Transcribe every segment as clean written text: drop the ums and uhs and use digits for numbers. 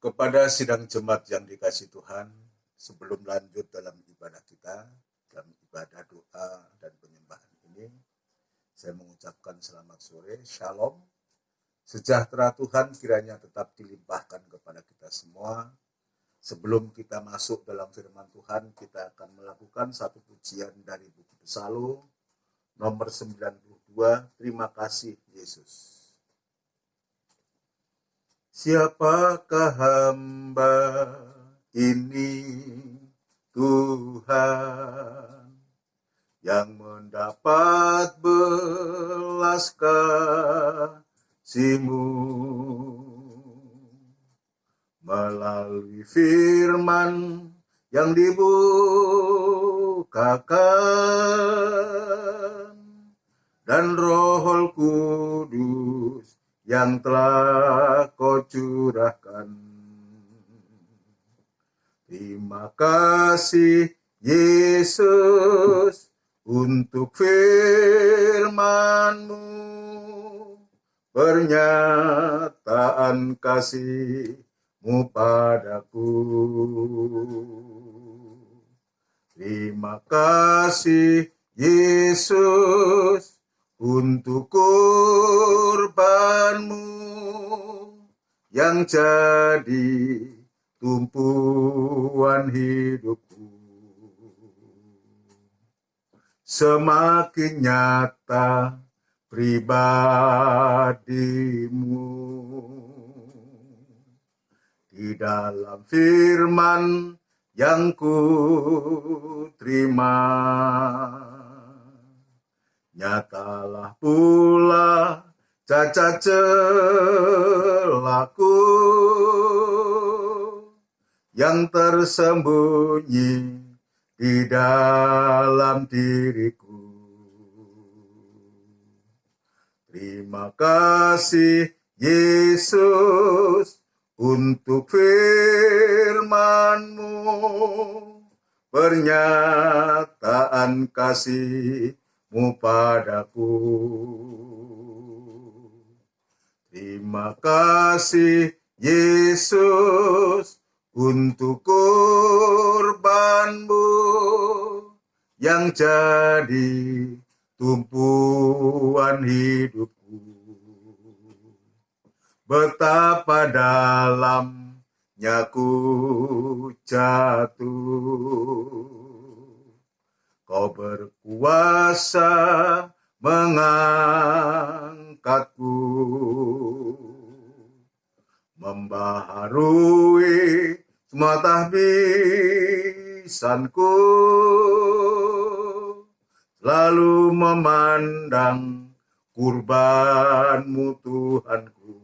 Kepada sidang jemaat yang dikasihi Tuhan, sebelum lanjut dalam ibadah kita, dalam ibadah doa dan penyembahan ini, saya mengucapkan selamat sore, shalom. Sejahtera Tuhan kiranya tetap dilimpahkan kepada kita semua. Sebelum kita masuk dalam firman Tuhan, kita akan melakukan satu pujian dari buku Psalm nomor 92, Terima Kasih Yesus. Siapakah hamba ini, Tuhan, yang mendapat belas kasih-Mu melalui firman yang dibukakan dan Roh Kudus yang telah Kau curahkan. Terima kasih Yesus untuk firman-Mu, pernyataan kasih-Mu padaku. Terima kasih Yesus untuk kurban-Mu yang jadi tumpuan hidupku. Semakin nyata pribadi-Mu di dalam firman yang ku terima. Nyatalah pula cacat celaku yang tersembunyi di dalam diriku. Terima kasih Yesus untuk firman-Mu, pernyataan kasih-Mu padaku. Terima kasih Yesus untuk kurban-Mu yang jadi tumpuan hidupku. Betapa dalamnya ku jatuh, Kau berkuasa mengangkatku, membaharui semua tahbisanku, selalu memandang kurban-Mu Tuhanku.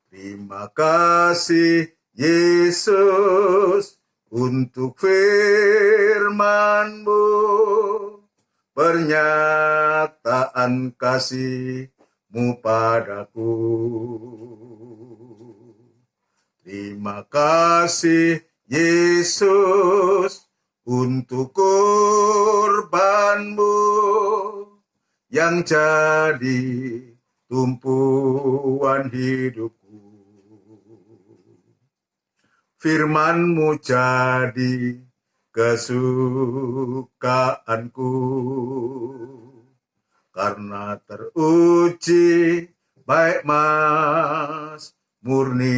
Terima kasih Yesus untuk firman-Mu, pernyataan kasih-Mu padaku. Terima kasih Yesus untuk kurban-Mu yang jadi tumpuan hidupku. Firman-Mu jadi kesukaanku, karena teruji baik mas murni.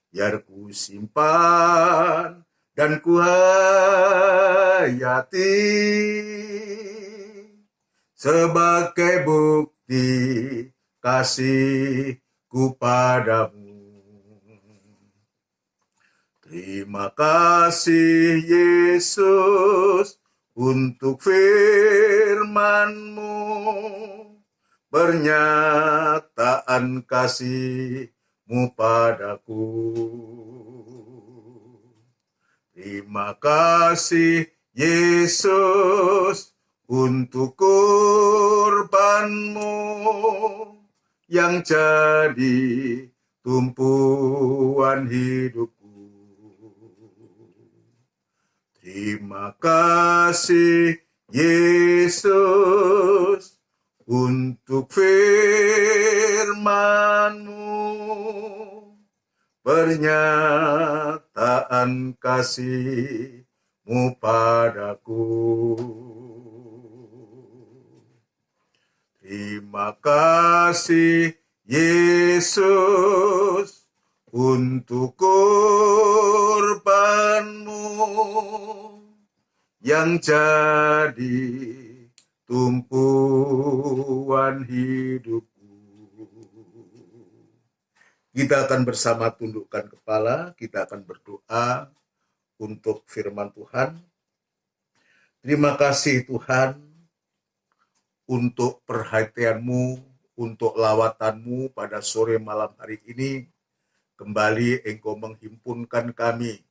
Biar ku simpan dan ku hayati sebagai bukti kasih-Ku padamu. Terima kasih Yesus untuk firman-Mu, pernyataan kasih-Mu padaku. Terima kasih Yesus untuk kurban-Mu yang jadi tumpuan hidupku. Terima kasih Yesus untuk firman firman-Mu, pernyataan kasih-Mu padaku. Terima kasih Yesus untuk kurban-Mu yang jadi tumpuan hidupku. Kita akan bersama tundukkan kepala, kita akan berdoa untuk firman Tuhan. Terima kasih Tuhan untuk perhatian-Mu, untuk lawatan-Mu pada sore malam hari ini. Kembali Engkau menghimpunkan kami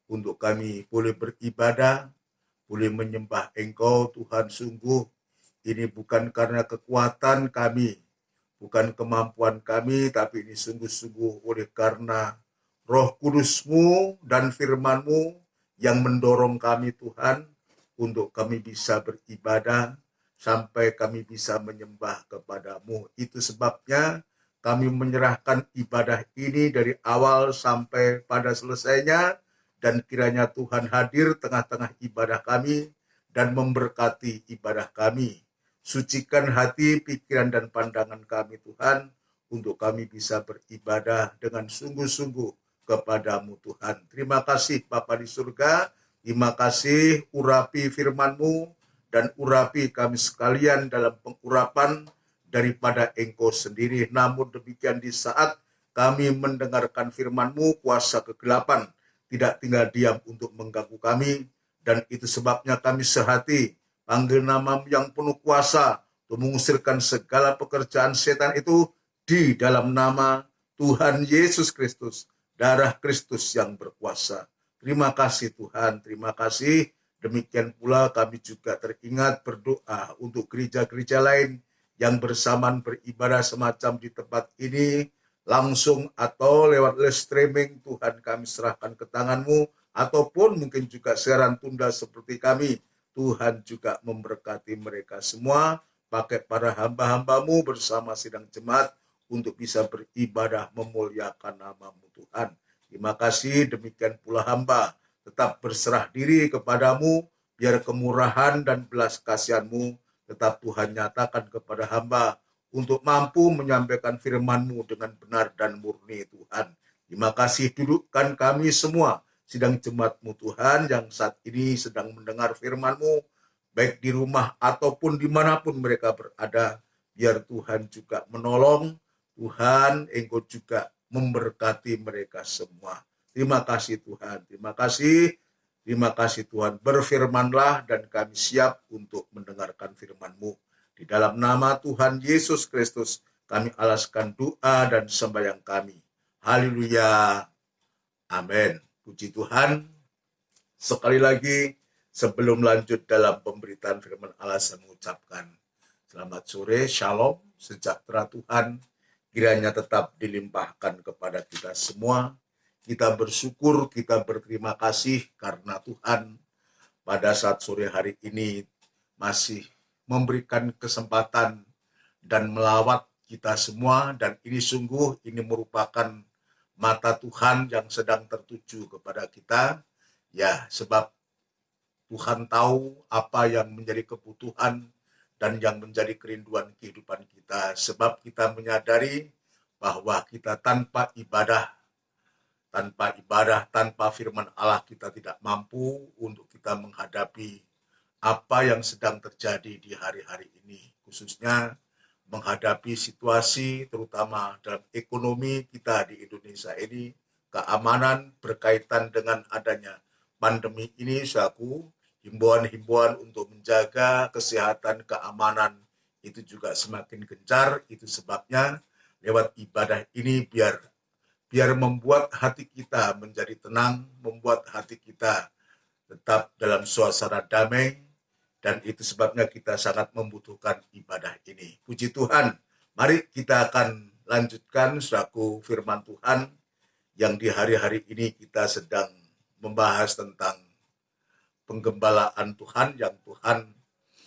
untuk kami boleh beribadah, boleh menyembah Engkau. Tuhan, sungguh ini bukan karena kekuatan kami, bukan kemampuan kami, tapi ini sungguh-sungguh oleh karena Roh Kudus-Mu dan firman-Mu yang mendorong kami Tuhan untuk kami bisa beribadah sampai kami bisa menyembah kepada-Mu. Itu sebabnya kami menyerahkan ibadah ini dari awal sampai pada selesainya, dan kiranya Tuhan hadir tengah-tengah ibadah kami dan memberkati ibadah kami. Sucikan hati, pikiran, dan pandangan kami Tuhan, untuk kami bisa beribadah dengan sungguh-sungguh kepada-Mu Tuhan. Terima kasih Bapa di surga, terima kasih urapi firman-Mu, dan urapi kami sekalian dalam pengurapan daripada Engkau sendiri. Namun demikian di saat kami mendengarkan firman-Mu, kuasa kegelapan tidak tinggal diam untuk mengganggu kami, dan itu sebabnya kami sehati panggil nama yang penuh kuasa untuk mengusirkan segala pekerjaan setan itu di dalam nama Tuhan Yesus Kristus, darah Kristus yang berkuasa. Terima kasih Tuhan, terima kasih. Demikian pula kami juga teringat berdoa untuk gereja-gereja lain yang bersamaan beribadah semacam di tempat ini, langsung atau lewat live streaming. Tuhan, kami serahkan ke tangan-Mu, ataupun mungkin juga siaran tunda seperti kami. Tuhan juga memberkati mereka semua, pakai para hamba-hamba-Mu bersama sidang jemaat untuk bisa beribadah memuliakan nama-Mu Tuhan. Terima kasih, demikian pula hamba tetap berserah diri kepada-Mu, biar kemurahan dan belas kasihan-Mu tetap Tuhan nyatakan kepada hamba untuk mampu menyampaikan firman-Mu dengan benar dan murni Tuhan. Terima kasih, dudukkan kami semua sidang jemaat-Mu Tuhan yang saat ini sedang mendengar firman-Mu, baik di rumah ataupun dimanapun mereka berada, biar Tuhan juga menolong. Tuhan, Engkau juga memberkati mereka semua. Terima kasih Tuhan, terima kasih Tuhan. Berfirmanlah dan kami siap untuk mendengarkan firman-Mu. Di dalam nama Tuhan Yesus Kristus kami alaskan doa dan sembahyang kami. Haleluya. Amin. Puji Tuhan. Sekali lagi sebelum lanjut dalam pemberitaan firman Allah, saya mengucapkan selamat sore, shalom, sejahtera Tuhan kiranya tetap dilimpahkan kepada kita semua. Kita bersyukur, kita berterima kasih karena Tuhan pada saat sore hari ini masih memberikan kesempatan dan melawat kita semua, dan ini sungguh ini merupakan mata Tuhan yang sedang tertuju kepada kita. Ya, sebab Tuhan tahu apa yang menjadi kebutuhan dan yang menjadi kerinduan kehidupan kita. Sebab kita menyadari bahwa kita tanpa ibadah, tanpa firman Allah, kita tidak mampu untuk kita menghadapi apa yang sedang terjadi di hari-hari ini. Khususnya menghadapi situasi terutama dalam ekonomi kita di Indonesia ini, keamanan berkaitan dengan adanya pandemi ini, selaku himbauan-himbauan untuk menjaga kesehatan, keamanan itu juga semakin gencar. Itu sebabnya lewat ibadah ini biar membuat hati kita menjadi tenang, membuat hati kita tetap dalam suasana damai, dan itu sebabnya kita sangat membutuhkan ibadah ini. Puji Tuhan, mari kita akan lanjutkan selaku firman Tuhan yang di hari-hari ini kita sedang membahas tentang penggembalaan Tuhan yang Tuhan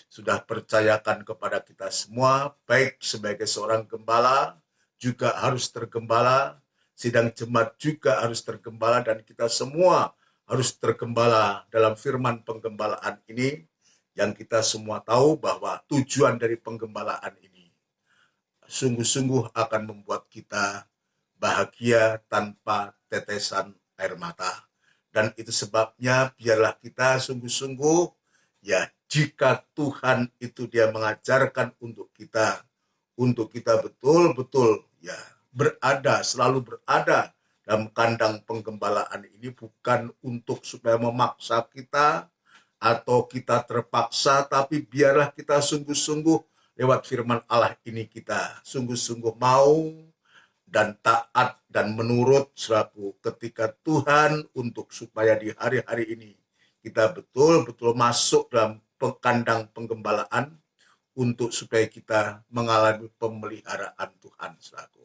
sudah percayakan kepada kita semua, baik sebagai seorang gembala juga harus tergembala, sidang jemaat juga harus tergembala, dan kita semua harus tergembala dalam firman penggembalaan ini, yang kita semua tahu bahwa tujuan dari penggembalaan ini sungguh-sungguh akan membuat kita bahagia tanpa tetesan air mata. Dan itu sebabnya biarlah kita sungguh-sungguh, ya, jika Tuhan itu dia mengajarkan untuk kita betul-betul, ya, selalu berada dalam kandang penggembalaan ini, bukan untuk supaya memaksa kita atau kita terpaksa, tapi biarlah kita sungguh-sungguh lewat firman Allah ini kita sungguh-sungguh mau dan taat dan menurut selaku ketika Tuhan, untuk supaya di hari-hari ini kita betul-betul masuk dalam kandang penggembalaan, untuk supaya kita mengalami pemeliharaan Tuhan selaku.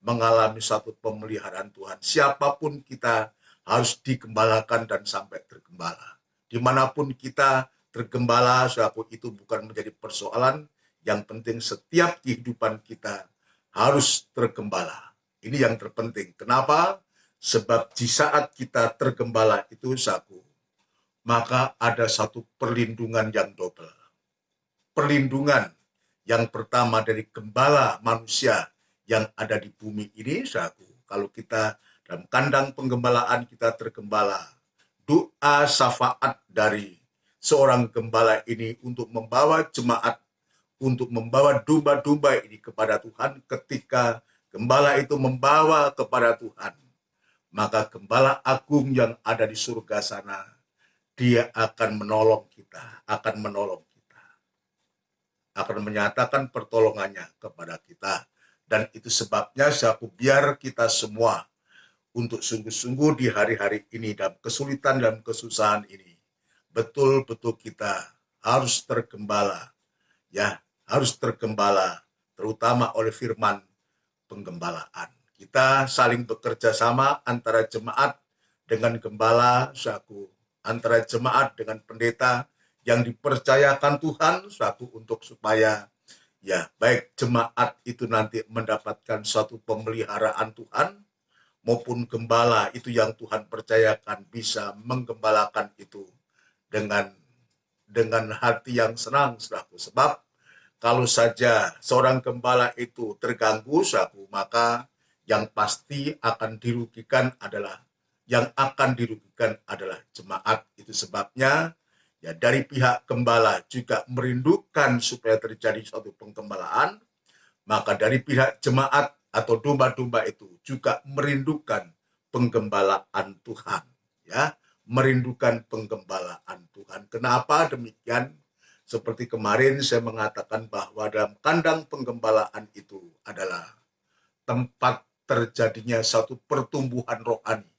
Mengalami satu pemeliharaan Tuhan. Siapapun kita harus digembalakan dan sampai tergembala. Dimanapun kita tergembala, selaku itu bukan menjadi persoalan. Yang penting setiap kehidupan kita harus tergembala. Ini yang terpenting. Kenapa? Sebab di saat kita tergembala itu, saku, maka ada satu perlindungan yang double. Perlindungan yang pertama dari gembala manusia yang ada di bumi ini, saku. Kalau kita dalam kandang penggembalaan kita tergembala, doa syafaat dari seorang gembala ini untuk membawa jemaat, untuk membawa domba-domba ini kepada Tuhan. Ketika gembala itu membawa kepada Tuhan, maka gembala agung yang ada di surga sana, dia akan menolong kita, akan menyatakan pertolongannya kepada kita. Dan itu sebabnya aku biar kita semua untuk sungguh-sungguh di hari-hari ini, dalam kesulitan, dalam kesusahan ini, betul-betul kita harus tergembala, ya, harus tergembala, terutama oleh firman penggembalaan. Kita saling bekerja sama antara jemaat dengan gembala, saku, antara jemaat dengan pendeta yang dipercayakan Tuhan, satu, untuk supaya, ya, baik jemaat itu nanti mendapatkan suatu pemeliharaan Tuhan, maupun gembala itu yang Tuhan percayakan bisa menggembalakan itu dengan hati yang senang, saudaraku. Sebab kalau saja seorang gembala itu terganggu, saudaraku, maka yang pasti akan dirugikan adalah jemaat. Itu sebabnya, ya, dari pihak gembala juga merindukan supaya terjadi suatu penggembalaan, maka dari pihak jemaat atau domba-domba itu juga merindukan penggembalaan Tuhan, ya, merindukan penggembalaan Tuhan. Kenapa demikian? Seperti kemarin saya mengatakan bahwa dalam kandang penggembalaan itu adalah tempat terjadinya satu pertumbuhan rohani.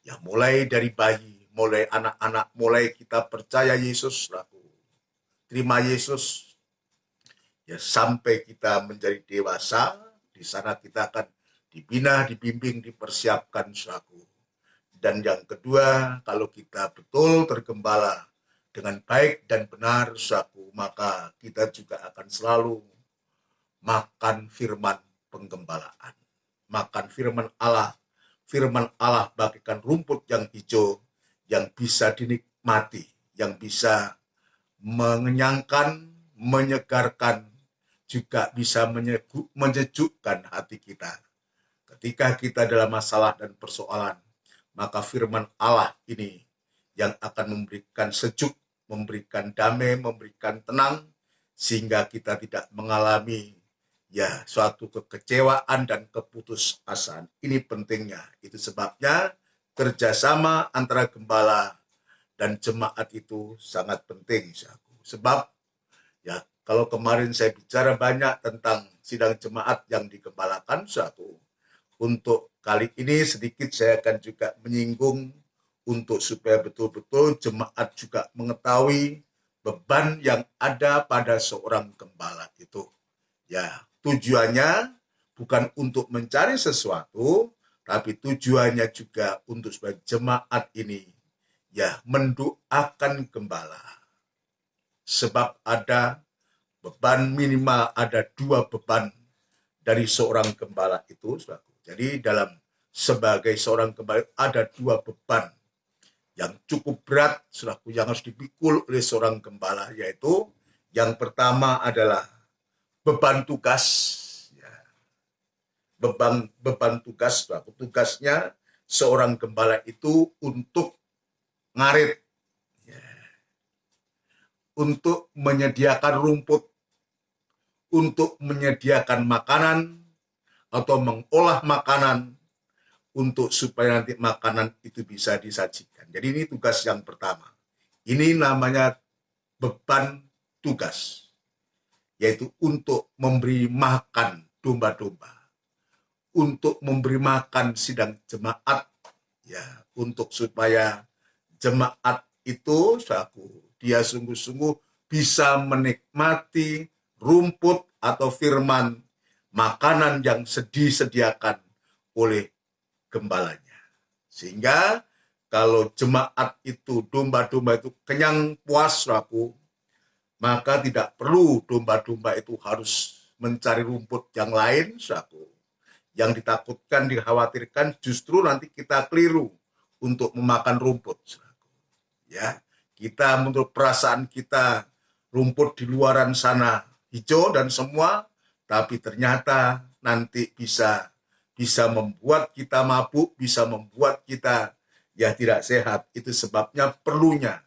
Ya, mulai dari bayi, mulai anak-anak, mulai kita percaya Yesus, laku terima Yesus, ya, sampai kita menjadi dewasa. Di sana kita akan dibina, dibimbing, dipersiapkan, saku. Dan yang kedua, kalau kita betul tergembala dengan baik dan benar, saku, maka kita juga akan selalu makan firman penggembalaan, makan firman Allah bagaikan rumput yang hijau yang bisa dinikmati, yang bisa mengenyangkan, menyegarkan, juga bisa menyejukkan hati kita. Ketika kita dalam masalah dan persoalan, maka firman Allah ini yang akan memberikan sejuk, memberikan damai, memberikan tenang, sehingga kita tidak mengalami, ya, suatu kekecewaan dan keputusasaan. Ini pentingnya. Itu sebabnya kerjasama antara gembala dan jemaat itu sangat penting. Sebab, ya, kalau kemarin saya bicara banyak tentang sidang jemaat yang digembalakan, untuk kali ini sedikit saya akan juga menyinggung untuk supaya betul-betul jemaat juga mengetahui beban yang ada pada seorang gembala itu. Ya, tujuannya bukan untuk mencari sesuatu, tapi tujuannya juga untuk supaya jemaat ini, ya, mendoakan gembala. Sebab ada beban, minimal ada 2 beban dari seorang gembala itu, saudaraku. Jadi sebagai seorang gembala ada dua beban yang cukup berat, saudaraku, yang harus dipikul oleh seorang gembala, yaitu yang pertama adalah beban tugas. Ya, beban tugas, saudaraku. Tugasnya seorang gembala itu untuk ngarit, ya, untuk menyediakan rumput, untuk menyediakan makanan atau mengolah makanan untuk supaya nanti makanan itu bisa disajikan. Jadi ini tugas yang pertama. Ini namanya beban tugas, yaitu untuk memberi makan domba-domba, untuk memberi makan sidang jemaat, ya, untuk supaya jemaat itu, dia sungguh-sungguh bisa menikmati rumput atau firman makanan yang disediakan oleh gembalanya. Sehingga kalau jemaat itu, domba-domba itu kenyang puas, maka tidak perlu domba-domba itu harus mencari rumput yang lain, Yang ditakutkan, dikhawatirkan justru nanti kita keliru untuk memakan rumput, Ya, kita menurut perasaan kita rumput di luaran sana hijau dan semua, tapi ternyata nanti bisa membuat kita mabuk, bisa membuat kita ya tidak sehat. Itu sebabnya perlunya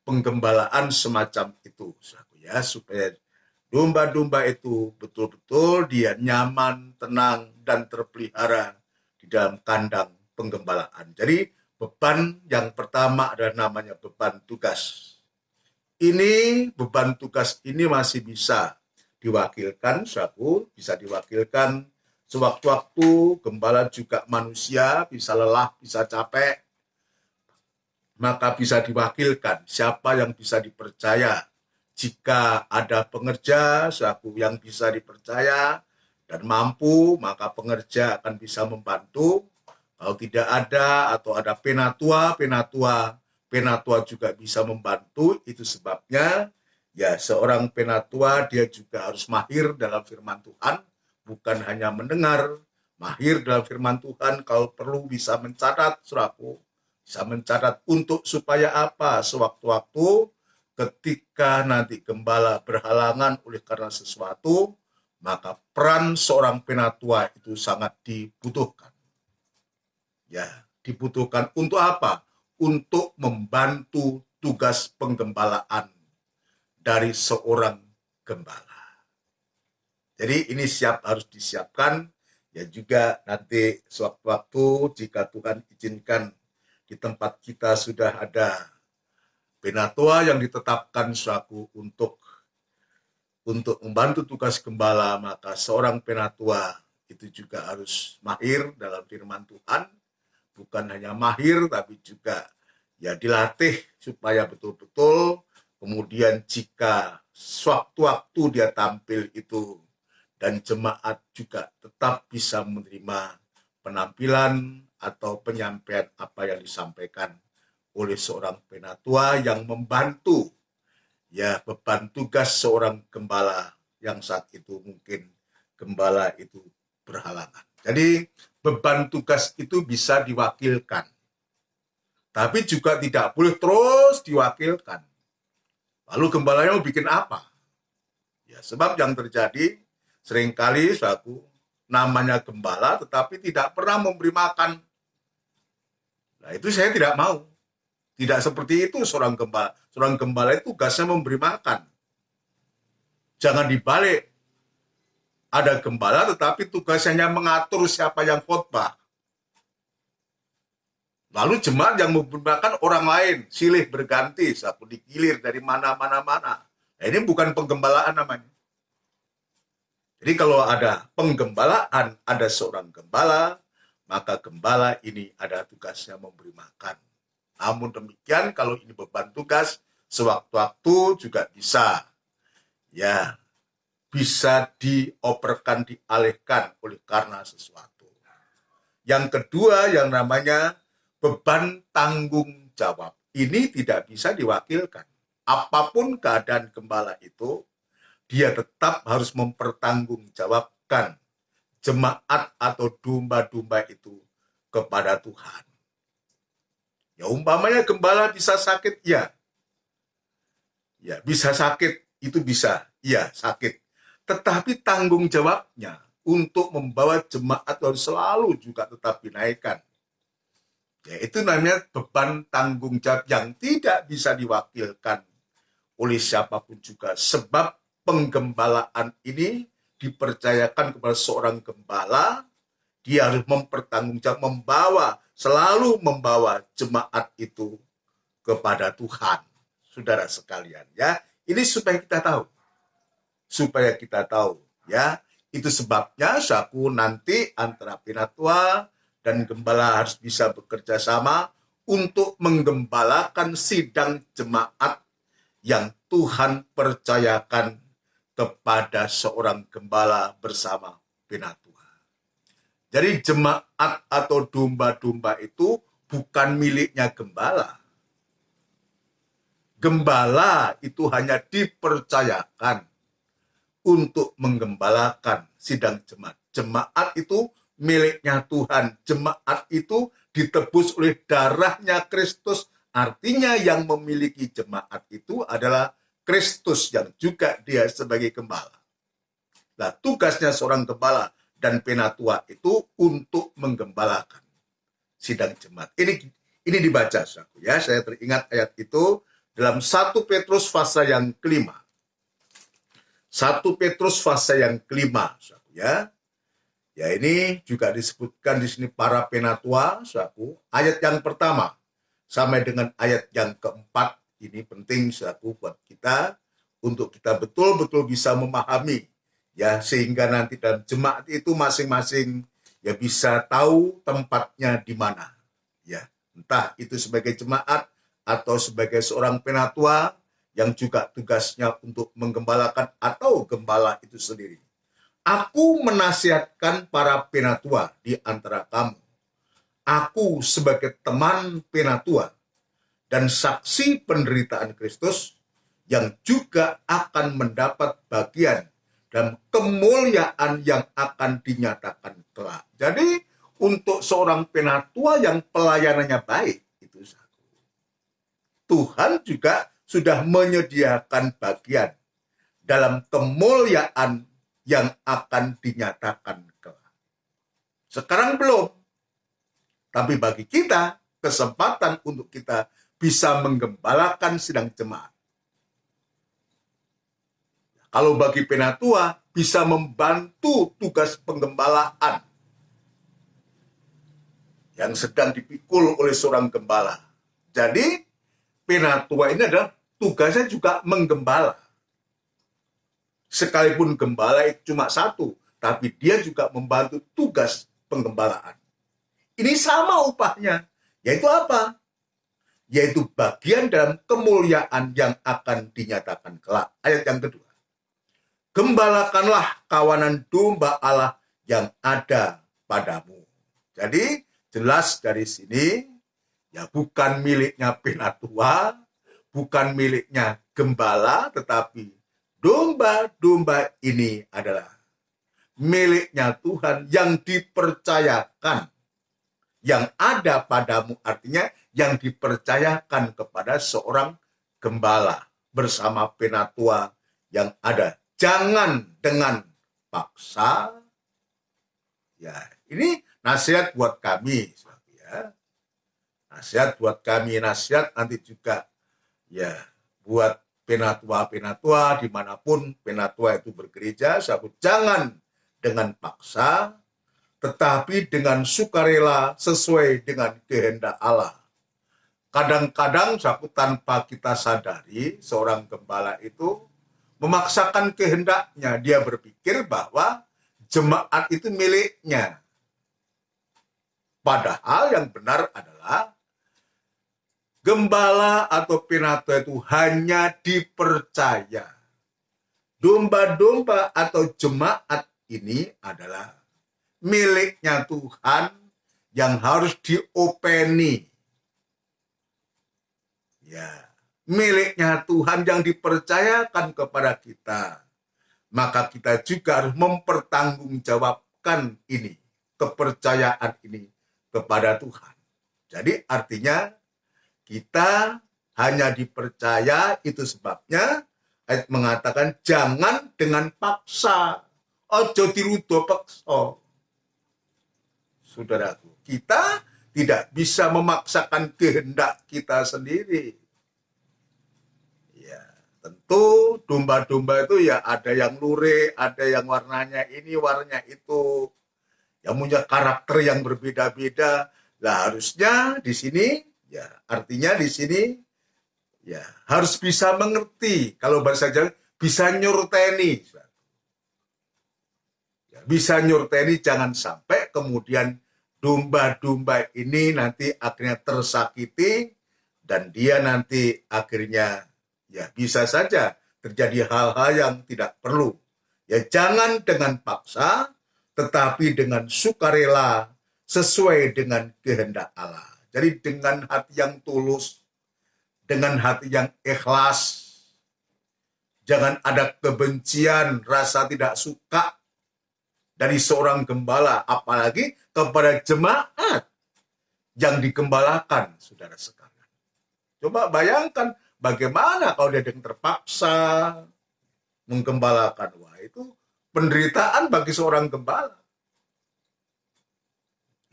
penggembalaan semacam itu, ya, supaya domba-domba itu betul-betul dia nyaman, tenang, dan terpelihara di dalam kandang penggembalaan. Jadi beban yang pertama adalah namanya beban tugas. Ini beban tugas ini masih bisa diwakilkan, bisa diwakilkan sewaktu-waktu. Gembala juga manusia, bisa lelah, bisa capek, maka bisa diwakilkan siapa yang bisa dipercaya. Jika ada pengerja yang bisa dipercaya dan mampu, maka pengerja akan bisa membantu. Kalau tidak ada atau ada penatua juga bisa membantu. Itu sebabnya ya seorang penatua dia juga harus mahir dalam firman Tuhan, bukan hanya mendengar, mahir dalam firman Tuhan. Kalau perlu bisa mencatat, bisa mencatat untuk supaya apa? Sewaktu-waktu ketika nanti gembala berhalangan oleh karena sesuatu, maka peran seorang penatua itu sangat dibutuhkan. Ya, dibutuhkan untuk apa? Untuk membantu tugas penggembalaan dari seorang gembala. Jadi ini harus disiapkan, ya juga nanti sewaktu-waktu jika Tuhan izinkan di tempat kita sudah ada penatua yang ditetapkan untuk membantu tugas gembala, maka seorang penatua itu juga harus mahir dalam firman Tuhan. Bukan hanya mahir, tapi juga ya dilatih supaya betul-betul kemudian jika sewaktu-waktu dia tampil itu dan jemaat juga tetap bisa menerima penampilan atau penyampaian apa yang disampaikan oleh seorang penatua yang membantu ya beban tugas seorang gembala yang saat itu mungkin gembala itu berhalangan. Jadi beban tugas itu bisa diwakilkan, tapi juga tidak boleh terus diwakilkan. Lalu gembalanya mau bikin apa? Ya, sebab yang terjadi seringkali namanya gembala tetapi tidak pernah memberi makan. Nah, itu saya tidak mau. Tidak seperti itu seorang gembala. Seorang gembala itu tugasnya memberi makan. Jangan dibalik. Ada gembala tetapi tugasnya mengatur siapa yang khotbah. Lalu jemaat yang menggunakan orang lain, silih berganti, digilir dari mana-mana. Nah, ini bukan penggembalaan namanya. Jadi kalau ada penggembalaan, ada seorang gembala, maka gembala ini ada tugasnya memberi makan. Namun demikian kalau ini beban tugas, sewaktu-waktu juga bisa dioperkan, dialihkan oleh karena sesuatu. Yang kedua yang namanya beban tanggung jawab. Ini tidak bisa diwakilkan. Apapun keadaan gembala itu, dia tetap harus mempertanggungjawabkan jemaat atau domba-domba itu kepada Tuhan. Ya umpamanya gembala bisa sakit, ya. Ya, bisa sakit, itu bisa. Ya, sakit. Tetapi tanggung jawabnya untuk membawa jemaat harus selalu juga tetap dinaikkan. Ya, itu namanya beban tanggung jawab yang tidak bisa diwakilkan oleh siapapun juga. Sebab penggembalaan ini dipercayakan kepada seorang gembala, dia harus mempertanggungjawab, selalu membawa jemaat itu kepada Tuhan. Saudara sekalian, ya. Ini supaya kita tahu, ya. Itu sebabnya saku nanti antara penatua dan gembala harus bisa bekerja sama untuk menggembalakan sidang jemaat yang Tuhan percayakan kepada seorang gembala bersama penatua. Jadi jemaat atau domba-domba itu bukan miliknya gembala. Gembala itu hanya dipercayakan untuk menggembalakan sidang jemaat. Jemaat itu miliknya Tuhan. Jemaat itu ditebus oleh darahnya Kristus. Artinya yang memiliki jemaat itu adalah Kristus yang juga dia sebagai gembala. Nah, tugasnya seorang gembala dan penatua itu untuk menggembalakan sidang jemaat. Ini dibaca, ya. Saya teringat ayat itu dalam 1 Petrus pasal yang kelima. 1 Petrus pasal yang kelima, ya. Ya, ini juga disebutkan di sini para penatua, ayat yang pertama sampai dengan ayat yang keempat. Ini penting, buat kita untuk kita betul-betul bisa memahami, ya, sehingga nanti dalam jemaat itu masing-masing ya bisa tahu tempatnya di mana, ya. Entah itu sebagai jemaat atau sebagai seorang penatua yang juga tugasnya untuk menggembalakan atau gembala itu sendiri. Aku menasihatkan para penatua di antara kamu. Aku sebagai teman penatua dan saksi penderitaan Kristus yang juga akan mendapat bagian dan kemuliaan yang akan dinyatakan kelak. Jadi untuk seorang penatua yang pelayanannya baik, itu Tuhan juga sudah menyediakan bagian dalam kemuliaan yang akan dinyatakan kelak. Sekarang belum, tapi bagi kita kesempatan untuk kita bisa menggembalakan sidang jemaat. Kalau bagi penatua bisa membantu tugas penggembalaan yang sedang dipikul oleh seorang gembala. Jadi penatua ini adalah tugasnya juga menggembala. Sekalipun gembala itu cuma satu, tapi dia juga membantu tugas penggembalaan. Ini sama upahnya, yaitu apa? Yaitu bagian dalam kemuliaan yang akan dinyatakan kelak. Ayat yang kedua. Gembalakanlah kawanan domba Allah yang ada padamu. Jadi jelas dari sini, ya bukan miliknya penatua, bukan miliknya gembala, tetapi domba-domba ini adalah miliknya Tuhan yang dipercayakan, yang ada padamu, artinya yang dipercayakan kepada seorang gembala bersama penatua yang ada. Jangan dengan paksa. Ya, ini nasihat buat kami, ya. Nasihat buat kami, nasihat nanti juga ya buat penatua-penatua dimanapun penatua itu bergereja. Jangan dengan paksa, tetapi dengan sukarela sesuai dengan kehendak Allah. Kadang-kadang tanpa kita sadari seorang gembala itu memaksakan kehendaknya. Dia berpikir bahwa jemaat itu miliknya. Padahal yang benar adalah gembala atau penatua itu hanya dipercaya. Domba-domba atau jemaat ini adalah miliknya Tuhan yang harus diopeni. Ya, miliknya Tuhan yang dipercayakan kepada kita. Maka kita juga harus mempertanggungjawabkan menyerahkan ini, kepercayaan ini kepada Tuhan. Jadi artinya kita hanya dipercaya, itu sebabnya ayat mengatakan jangan dengan paksa. Ojo dirudo paksa. Saudaraku, kita tidak bisa memaksakan kehendak kita sendiri. Ya, tentu domba-domba itu ya ada yang lurik, ada yang warnanya ini, warnanya itu, yang punya karakter yang berbeda-beda. Lah harusnya di sini, ya artinya di sini, ya harus bisa mengerti. Kalau bahasa Jawa bisa nyurteni, ya, bisa nyurteni, jangan sampai kemudian domba-domba ini nanti akhirnya tersakiti dan dia nanti akhirnya ya bisa saja terjadi hal-hal yang tidak perlu. Ya jangan dengan paksa, tetapi dengan sukarela sesuai dengan kehendak Allah. Jadi dengan hati yang tulus, dengan hati yang ikhlas, jangan ada kebencian, rasa tidak suka dari seorang gembala, apalagi kepada jemaat yang digembalakan, saudara sekalian. Coba bayangkan bagaimana kalau dia yang terpaksa menggembalakan. Wah, itu penderitaan bagi seorang gembala.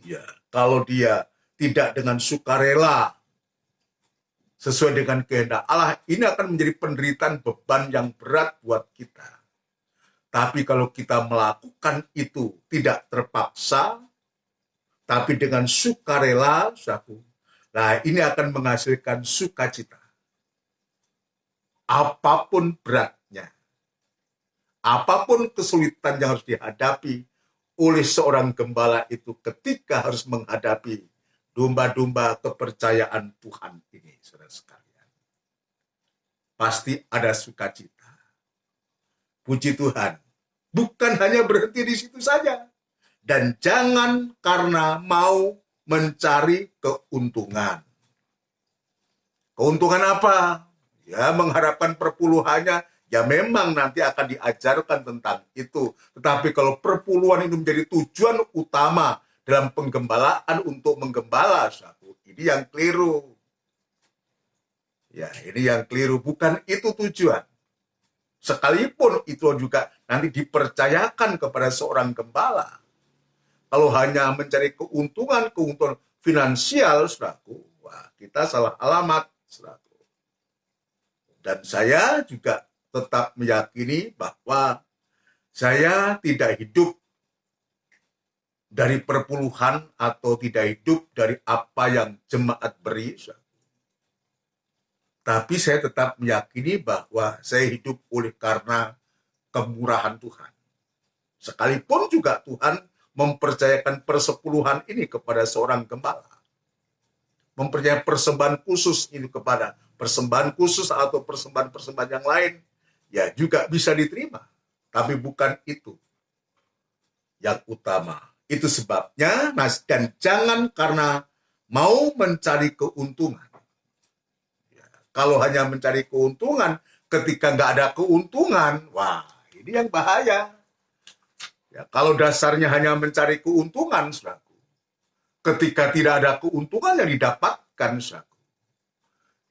Ya, kalau dia tidak dengan sukarela sesuai dengan kehendak Allah, ini akan menjadi penderitaan, beban yang berat buat kita. Tapi kalau kita melakukan itu tidak terpaksa, tapi dengan sukarela, nah ini akan menghasilkan sukacita. Apapun beratnya, apapun kesulitan yang harus dihadapi oleh seorang gembala itu ketika harus menghadapi domba-domba kepercayaan Tuhan ini, saudara sekalian. Pasti ada sukacita. Puji Tuhan. Bukan hanya berhenti di situ saja. Dan jangan karena mau mencari keuntungan. Keuntungan apa? Ya, mengharapkan perpuluhannya, ya memang nanti akan diajarkan tentang itu. Tetapi kalau perpuluhan itu menjadi tujuan utama dalam penggembalaan untuk menggembala, ini yang keliru. Ya, ini yang keliru. Bukan itu tujuan. Sekalipun itu juga nanti dipercayakan kepada seorang gembala. Kalau hanya mencari keuntungan finansial, saudaraku, wah, kita salah alamat, saudaraku. Dan saya juga tetap meyakini bahwa saya tidak hidup dari perpuluhan atau tidak hidup dari apa yang jemaat beri, saudaraku. Tapi saya tetap meyakini bahwa saya hidup oleh karena kemurahan Tuhan. Sekalipun juga Tuhan mempercayakan persepuluhan ini kepada seorang gembala. Mempercayai persembahan khusus ini kepada persembahan khusus atau persembahan-persembahan yang lain, ya juga bisa diterima. Tapi bukan itu yang utama. Itu sebabnya, dan jangan karena mau mencari keuntungan. Kalau hanya mencari keuntungan, ketika nggak ada keuntungan, wah ini yang bahaya. Ya, kalau dasarnya hanya mencari keuntungan, saudaraku, ketika tidak ada keuntungan yang didapatkan, saudaraku,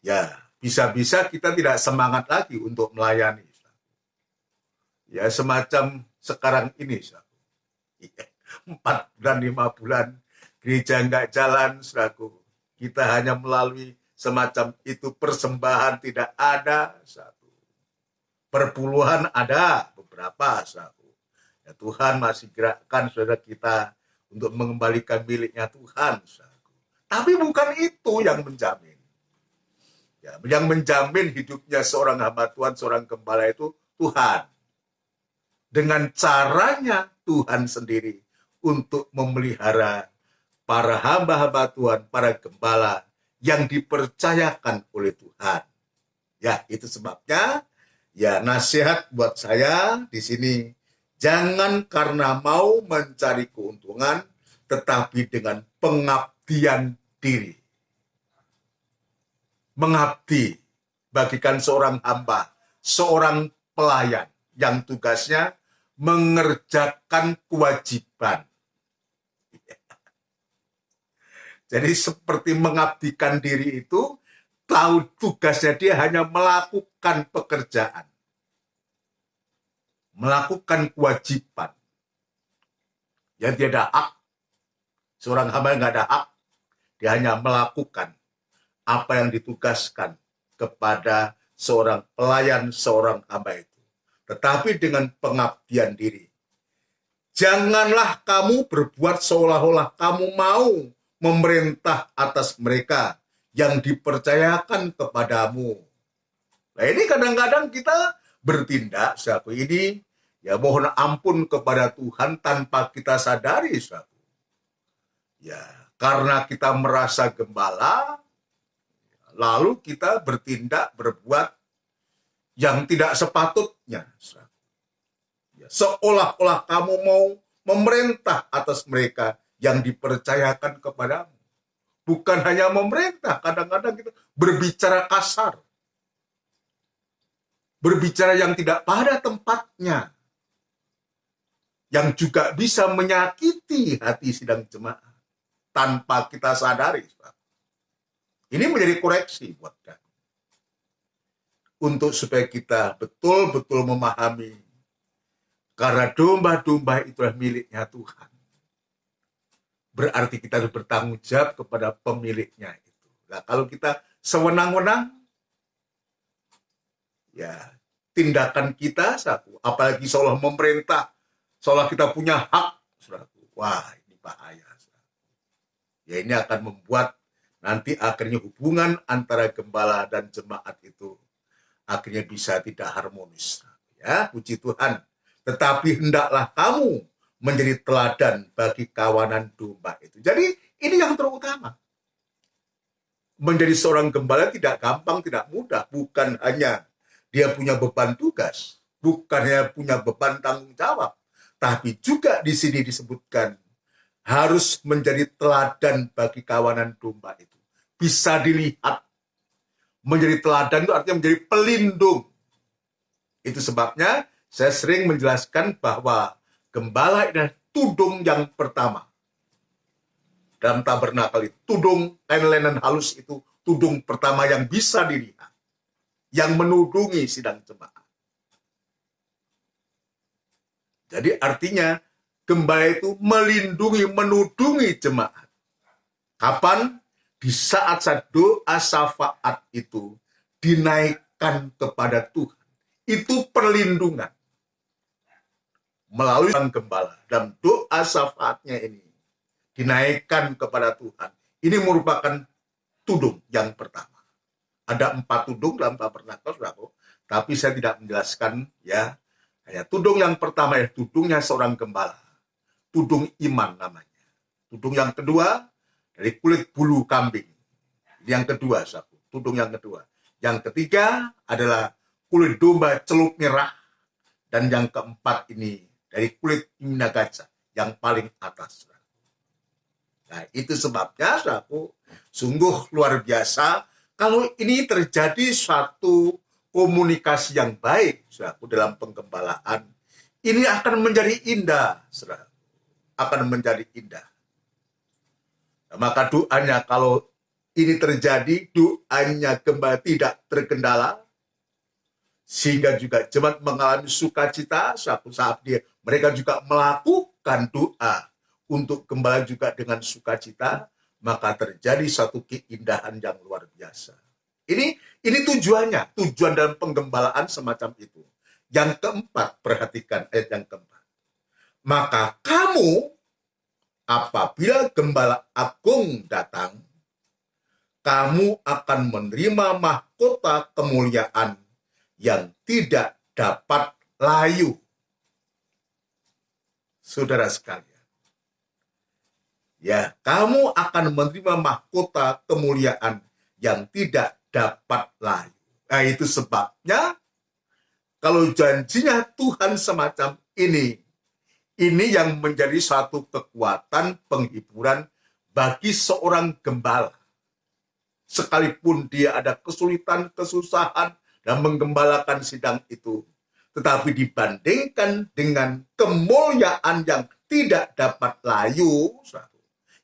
ya bisa-bisa kita tidak semangat lagi untuk melayani. Saudaraku. Ya semacam sekarang ini, saudaraku. 4 bulan, 5 bulan, gereja nggak jalan, saudaraku. Kita hanya melalui semacam itu, persembahan tidak ada, satu. Perpuluhan ada beberapa, satu. Ya, Tuhan masih gerakkan saudara kita untuk mengembalikan miliknya Tuhan, satu. Tapi bukan itu yang menjamin. Ya, yang menjamin hidupnya seorang hamba Tuhan, seorang gembala itu Tuhan. Dengan caranya Tuhan sendiri untuk memelihara para hamba-hamba Tuhan, para gembala yang dipercayakan oleh Tuhan. Ya, itu sebabnya ya nasihat buat saya di sini, jangan karena mau mencari keuntungan, tetapi dengan pengabdian diri. Mengabdi bagikan seorang hamba, seorang pelayan yang tugasnya mengerjakan kewajiban. Jadi seperti mengabdikan diri itu, tahu tugasnya dia hanya melakukan pekerjaan. Melakukan kewajiban. Yang tidak ada hak. Seorang hamba nggak ada hak. Dia hanya melakukan apa yang ditugaskan kepada seorang pelayan, seorang hamba itu. Tetapi dengan pengabdian diri. Janganlah kamu berbuat seolah-olah kamu mau memerintah atas mereka yang dipercayakan kepadamu. Nah ini kadang-kadang kita bertindak saku ini, ya mohon ampun kepada Tuhan tanpa kita sadari saku. Ya, karena kita merasa gembala, lalu kita bertindak, berbuat yang tidak sepatutnya. Ya, seolah-olah kamu mau memerintah atas mereka yang dipercayakan kepadamu. Bukan hanya memerintah, kadang-kadang kita berbicara kasar. Berbicara yang tidak pada tempatnya. Yang juga bisa menyakiti hati sidang jemaat. Tanpa kita sadari. Ini menjadi koreksi buat kami. Untuk supaya kita betul-betul memahami. Karena domba-domba itulah miliknya Tuhan. Berarti kita harus bertanggung jawab kepada pemiliknya itu. Nah, kalau kita sewenang-wenang, ya tindakan kita, saku, apalagi seolah memerintah, seolah kita punya hak, saku. Wah ini bahaya. Saku. Ya ini akan membuat nanti akhirnya hubungan antara gembala dan jemaat itu akhirnya bisa tidak harmonis. Ya, puji Tuhan. Tetapi hendaklah kamu menjadi teladan bagi kawanan domba itu. Jadi ini yang terutama. Menjadi seorang gembala tidak gampang, tidak mudah. Bukan hanya dia punya beban tugas, bukan hanya punya beban tanggung jawab, tapi juga di sini disebutkan harus menjadi teladan bagi kawanan domba itu. Bisa dilihat. Menjadi teladan itu artinya menjadi pelindung. Itu sebabnya saya sering menjelaskan bahwa gembala adalah tudung yang pertama. Dalam tabernakel itu, tudung kain linen halus itu tudung pertama yang bisa dilihat. Yang menudungi sidang jemaat. Jadi artinya gembala itu melindungi, menudungi jemaat. Kapan? Di saat doa syafaat itu dinaikkan kepada Tuhan. Itu perlindungan. Melalui sang gembala. Dan doa syafaatnya ini dinaikkan kepada Tuhan. Ini merupakan tudung yang pertama. Ada 4 tudung dalam tabernakel, saudaraku. Tapi saya tidak menjelaskan ya. Hanya tudung yang pertama ya tudungnya seorang gembala. Tudung iman namanya. Tudung yang kedua dari kulit bulu kambing. Yang kedua, tudung yang kedua. Yang ketiga adalah kulit domba celup merah. Dan yang keempat ini dari kulit imina gajah yang paling atas. Nah, itu sebabnya, sungguh luar biasa kalau ini terjadi suatu komunikasi yang baik, dalam penggembalaan. Ini akan menjadi indah, akan menjadi indah. Nah, maka doanya kalau ini terjadi, doanya gembala tidak terkendala, sehingga juga jemaat mengalami sukacita, suatu saat mereka juga melakukan doa untuk gembala juga dengan sukacita, maka terjadi satu keindahan yang luar biasa. Ini tujuannya, tujuan dalam penggembalaan semacam itu. Yang keempat, perhatikan ayat yang keempat. Maka kamu apabila gembala agung datang, kamu akan menerima mahkota kemuliaan yang tidak dapat layu. Saudara sekalian. Ya, kamu akan menerima mahkota kemuliaan yang tidak dapat layu. Nah, itu sebabnya kalau janjinya Tuhan semacam ini yang menjadi satu kekuatan penghiburan bagi seorang gembala. Sekalipun dia ada kesulitan, kesusahan, dan menggembalakan sidang itu. Tetapi dibandingkan dengan kemuliaan yang tidak dapat layu,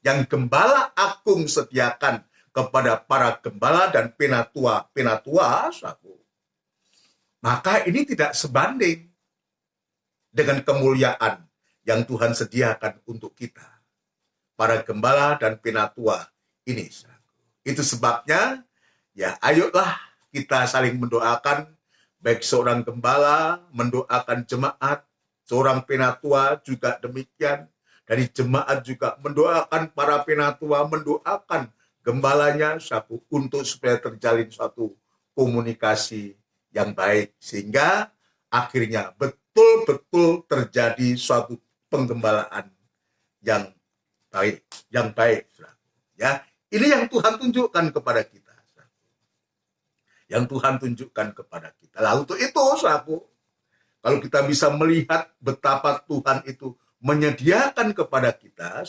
yang Gembala Agung sediakan kepada para gembala dan penatua, maka ini tidak sebanding dengan kemuliaan yang Tuhan sediakan untuk kita, para gembala dan penatua ini. Itu sebabnya, ya ayolah kita saling mendoakan, baik seorang gembala mendoakan jemaat, seorang penatua juga demikian, dari jemaat juga mendoakan para penatua, mendoakan gembalanya untuk supaya terjalin suatu komunikasi yang baik, sehingga akhirnya betul-betul terjadi suatu penggembalaan yang baik, ya. Ini yang Tuhan tunjukkan kepada kita. Yang Tuhan tunjukkan kepada kita. Lah untuk itu, kalau kita bisa melihat betapa Tuhan itu menyediakan kepada kita,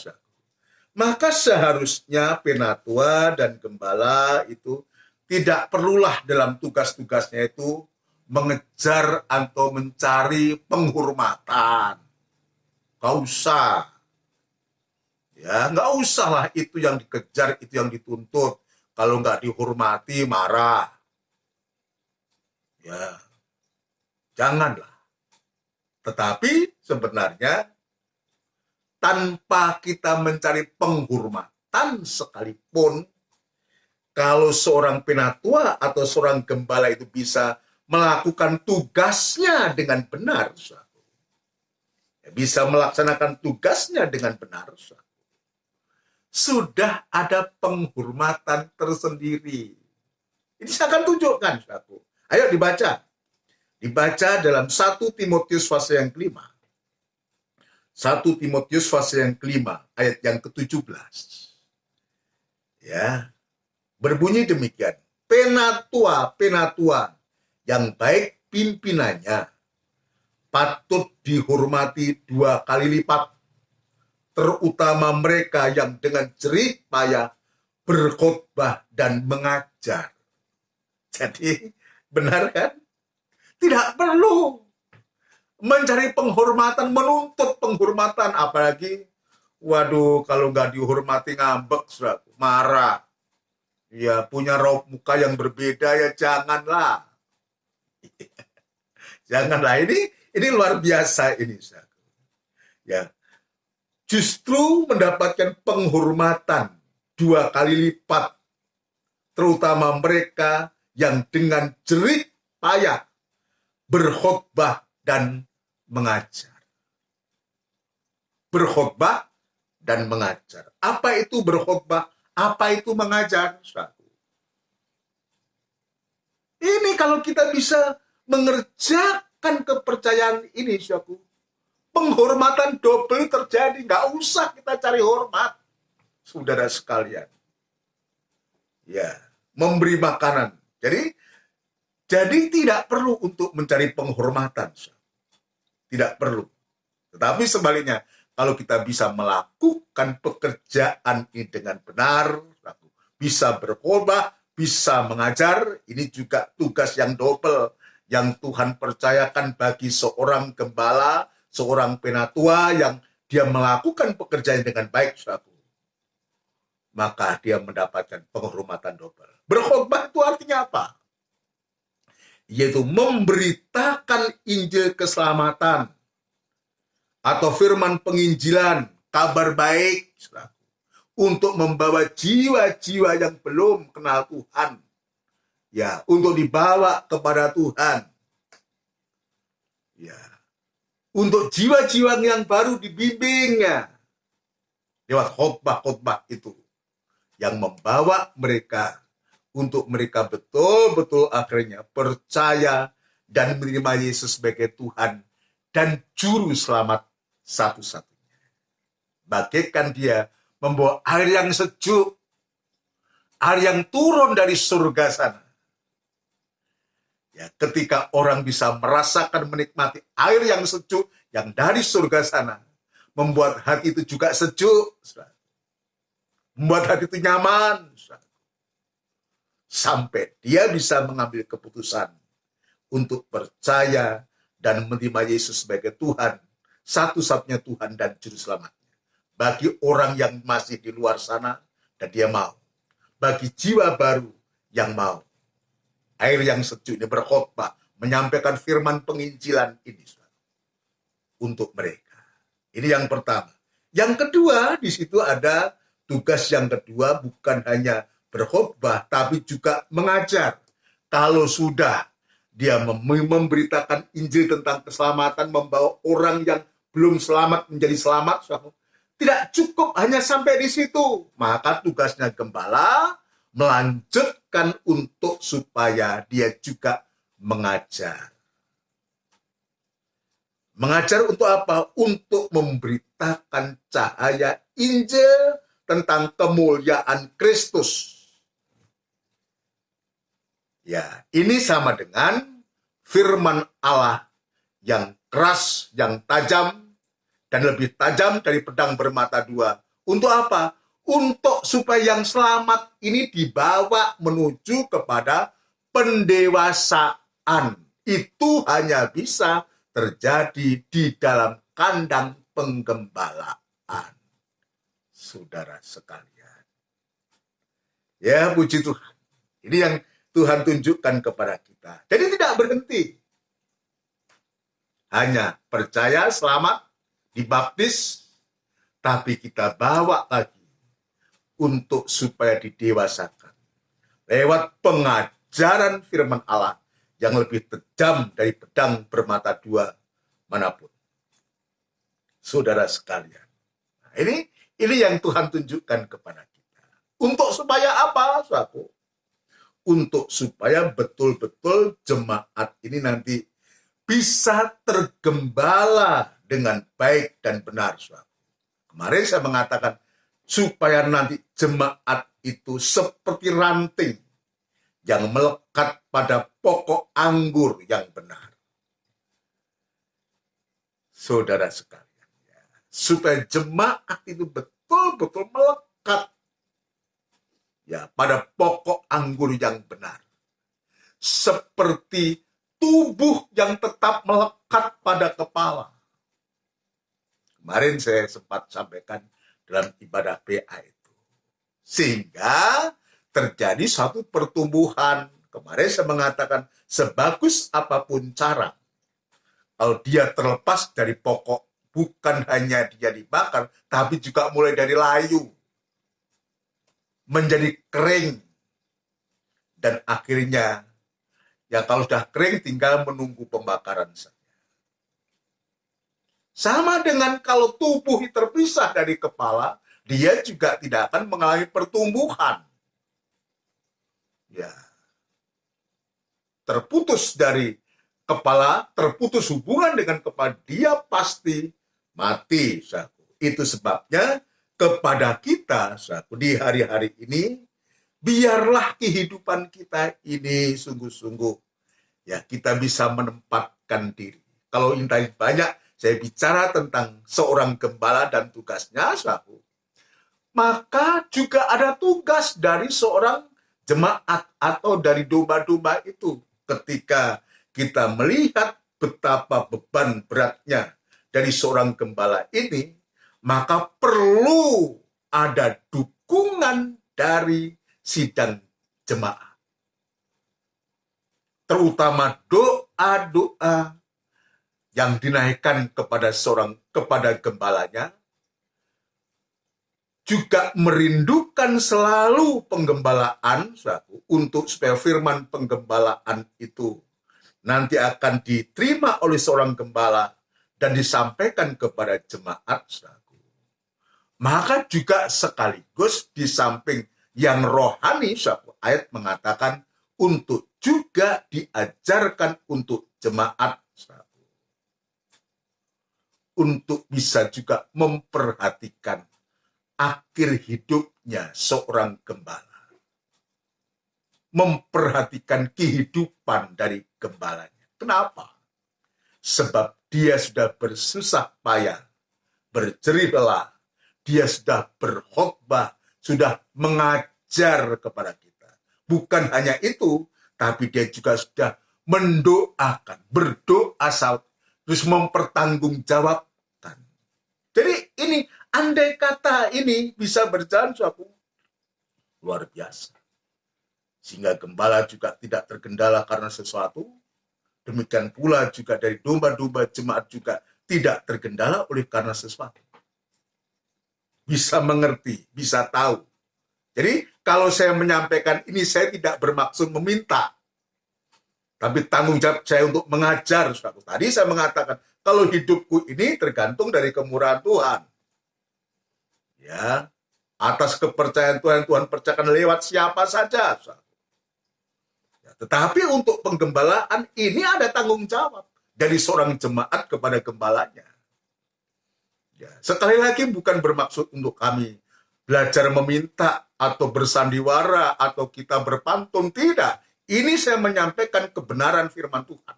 maka seharusnya penatua dan gembala itu tidak perlulah dalam tugas-tugasnya itu mengejar atau mencari penghormatan. Gak usah. Ya, nggak usahlah itu yang dikejar, itu yang dituntut. Kalau nggak dihormati, marah. Ya, janganlah. Tetapi sebenarnya tanpa kita mencari penghormatan sekalipun, kalau seorang penatua atau seorang gembala itu bisa melakukan tugasnya dengan benar, bisa melaksanakan tugasnya dengan benar, sudah ada penghormatan tersendiri. Ini saya akan tunjukkan, saudaraku. Ayo dibaca. Dibaca dalam 1 Timotius pasal yang kelima. 1 Timotius pasal yang kelima, ayat yang ke-17. Ya, berbunyi demikian. Penatua yang baik pimpinannya patut dihormati 2 kali lipat, terutama mereka yang dengan jerih payah berkhotbah dan mengajar. Jadi benar kan? Tidak perlu mencari penghormatan, menuntut penghormatan, apalagi waduh kalau nggak dihormati ngambek, marah. Ya punya raut muka yang berbeda, ya janganlah. Janganlah, ini luar biasa ini. Ya, justru mendapatkan penghormatan 2 kali lipat, terutama mereka yang dengan jerih payah berkhotbah dan mengajar. Berkhotbah dan mengajar. Apa itu berkhotbah? Apa itu mengajar? Ini kalau kita bisa mengerjakan kepercayaan ini, penghormatan double terjadi. Nggak usah kita cari hormat, saudara sekalian. Ya, memberi makanan. Jadi tidak perlu untuk mencari penghormatan. Tidak perlu. Tetapi sebaliknya, kalau kita bisa melakukan pekerjaan ini dengan benar, bisa berkhotbah, bisa mengajar, ini juga tugas yang double yang Tuhan percayakan bagi seorang gembala, seorang penatua yang dia melakukan pekerjaan dengan baik, maka dia mendapatkan penghormatan double. Berkhotbah itu artinya apa? Yaitu memberitakan Injil keselamatan atau firman penginjilan, kabar baik, untuk membawa jiwa-jiwa yang belum kenal Tuhan, ya, untuk dibawa kepada Tuhan, ya, untuk jiwa-jiwa yang baru dibimbingnya lewat khotbah-khotbah itu, yang membawa mereka untuk mereka betul-betul akhirnya percaya dan menerima Yesus sebagai Tuhan dan Juru Selamat satu-satunya. Bagaikan dia membawa air yang sejuk, air yang turun dari surga sana. Ya, ketika orang bisa merasakan, menikmati air yang sejuk yang dari surga sana, membuat hati itu juga sejuk, membuat hati itu nyaman, sampai dia bisa mengambil keputusan untuk percaya dan menerima Yesus sebagai Tuhan, satu-satunya Tuhan dan Juru Selamatnya. Bagi orang yang masih di luar sana dan dia mau. Bagi jiwa baru yang mau. Air yang sejuk ini berkhotbah, menyampaikan firman penginjilan ini untuk mereka. Ini yang pertama. Yang kedua, di situ ada tugas yang kedua, bukan hanya berkhotbah, tapi juga mengajar. Kalau sudah dia memberitakan Injil tentang keselamatan, membawa orang yang belum selamat menjadi selamat, tidak cukup hanya sampai di situ. Maka tugasnya gembala melanjutkan untuk supaya dia juga mengajar. Mengajar untuk apa? Untuk memberitakan cahaya Injil tentang kemuliaan Kristus. Ya, ini sama dengan firman Allah yang keras, yang tajam, dan lebih tajam dari pedang bermata dua. Untuk apa? Untuk supaya yang selamat ini dibawa menuju kepada pendewasaan. Itu hanya bisa terjadi di dalam kandang penggembalaan. Saudara sekalian. Ya, puji Tuhan. Ini yang Tuhan tunjukkan kepada kita. Jadi tidak berhenti. Hanya percaya, selamat, dibaptis, tapi kita bawa lagi untuk supaya didewasakan. Lewat pengajaran firman Allah yang lebih tajam dari pedang bermata dua manapun. Saudara sekalian. Nah, ini yang Tuhan tunjukkan kepada kita. Untuk supaya apa, saudaraku? Untuk supaya betul-betul jemaat ini nanti bisa tergembala dengan baik dan benar, saudara. Kemarin saya mengatakan supaya nanti jemaat itu seperti ranting yang melekat pada pokok anggur yang benar. Saudara sekalian, ya, supaya jemaat itu betul-betul melekat ya pada pokok anggur yang benar. Seperti tubuh yang tetap melekat pada kepala. Kemarin saya sempat sampaikan dalam ibadah PA itu. Sehingga terjadi suatu pertumbuhan. Kemarin saya mengatakan sebagus apapun cara, kalau dia terlepas dari pokok, bukan hanya dia dibakar, tapi juga mulai dari layu, menjadi kering, dan akhirnya ya kalau sudah kering tinggal menunggu pembakaran saja. Sama dengan kalau tubuh terpisah dari kepala, dia juga tidak akan mengalami pertumbuhan. Ya, terputus dari kepala, terputus hubungan dengan kepala, dia pasti mati. Saku. Itu sebabnya kepada kita, saku, di hari-hari ini, biarlah kehidupan kita ini sungguh-sungguh ya kita bisa menempatkan diri. Kalau ini banyak saya bicara tentang seorang gembala dan tugasnya, saku, maka juga ada tugas dari seorang jemaat atau dari domba-domba itu. Ketika kita melihat betapa beban beratnya dari seorang gembala ini, maka perlu ada dukungan dari sidang jemaat. Terutama doa-doa yang dinaikkan kepada gembalanya, juga merindukan selalu penggembalaan untuk supaya firman penggembalaan itu nanti akan diterima oleh seorang gembala dan disampaikan kepada jemaat. Maka juga sekaligus di samping yang rohani, ayat mengatakan untuk juga diajarkan untuk jemaat untuk bisa juga memperhatikan akhir hidupnya seorang gembala. Memperhatikan kehidupan dari gembalanya. Kenapa? Sebab dia sudah bersusah payah, berjerih lelah, dia sudah berkhotbah, sudah mengajar kepada kita. Bukan hanya itu, tapi dia juga sudah mendoakan, berdoa terus mempertanggungjawabkan. Jadi ini, andai kata ini bisa berjalan suatu luar biasa. Sehingga gembala juga tidak terkendala karena sesuatu. Demikian pula juga dari domba-domba jemaat juga tidak terkendala oleh karena sesuatu. Bisa mengerti, bisa tahu. Jadi kalau saya menyampaikan ini, saya tidak bermaksud meminta. Tapi tanggung jawab saya untuk mengajar. Tadi saya mengatakan, kalau hidupku ini tergantung dari kemurahan Tuhan. Ya, atas kepercayaan Tuhan, Tuhan percayakan lewat siapa saja. Ya, tetapi untuk penggembalaan ini ada tanggung jawab dari seorang jemaat kepada gembalanya. Ya, sekali lagi bukan bermaksud untuk kami belajar meminta atau bersandiwara atau kita berpantun, tidak. Ini saya menyampaikan kebenaran firman Tuhan.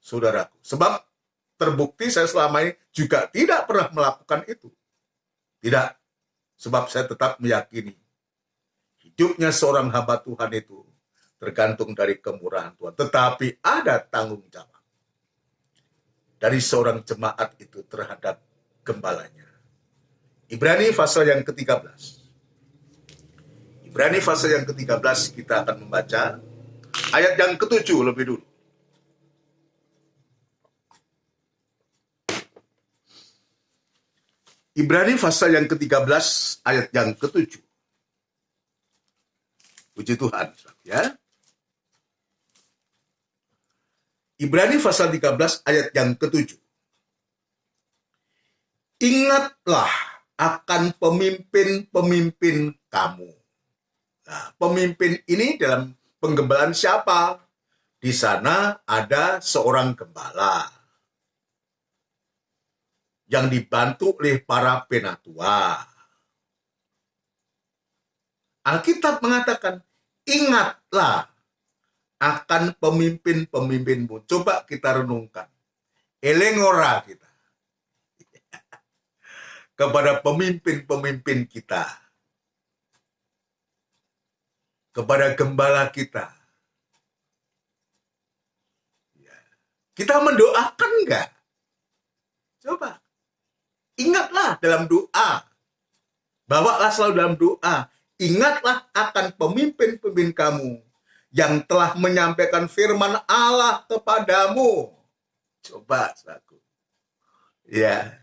Saudaraku, sebab terbukti saya selama ini juga tidak pernah melakukan itu. Tidak, sebab saya tetap meyakini hidupnya seorang hamba Tuhan itu tergantung dari kemurahan Tuhan. Tetapi ada tanggung jawab dari seorang jemaat itu terhadap gembalanya. Ibrani pasal yang ke-13. Ibrani pasal yang ke-13 kita akan membaca ayat yang ke-7 lebih dulu. Ibrani pasal yang ke-13 ayat yang ke-7. Puji Tuhan, ya. Ibrani pasal 13 ayat yang ke-7. Ingatlah akan pemimpin-pemimpin kamu. Nah, pemimpin ini dalam penggembalaan siapa? Di sana ada seorang gembala yang dibantu oleh para penatua. Alkitab mengatakan, ingatlah akan pemimpin-pemimpinmu. Coba kita renungkan. Elengora kita. Kepada pemimpin-pemimpin kita. Kepada gembala kita. Kita mendoakan enggak? Coba. Ingatlah dalam doa. Bawalah selalu dalam doa. Ingatlah akan pemimpin-pemimpin kamu yang telah menyampaikan firman Allah kepadamu. Coba, saudaraku. Ya.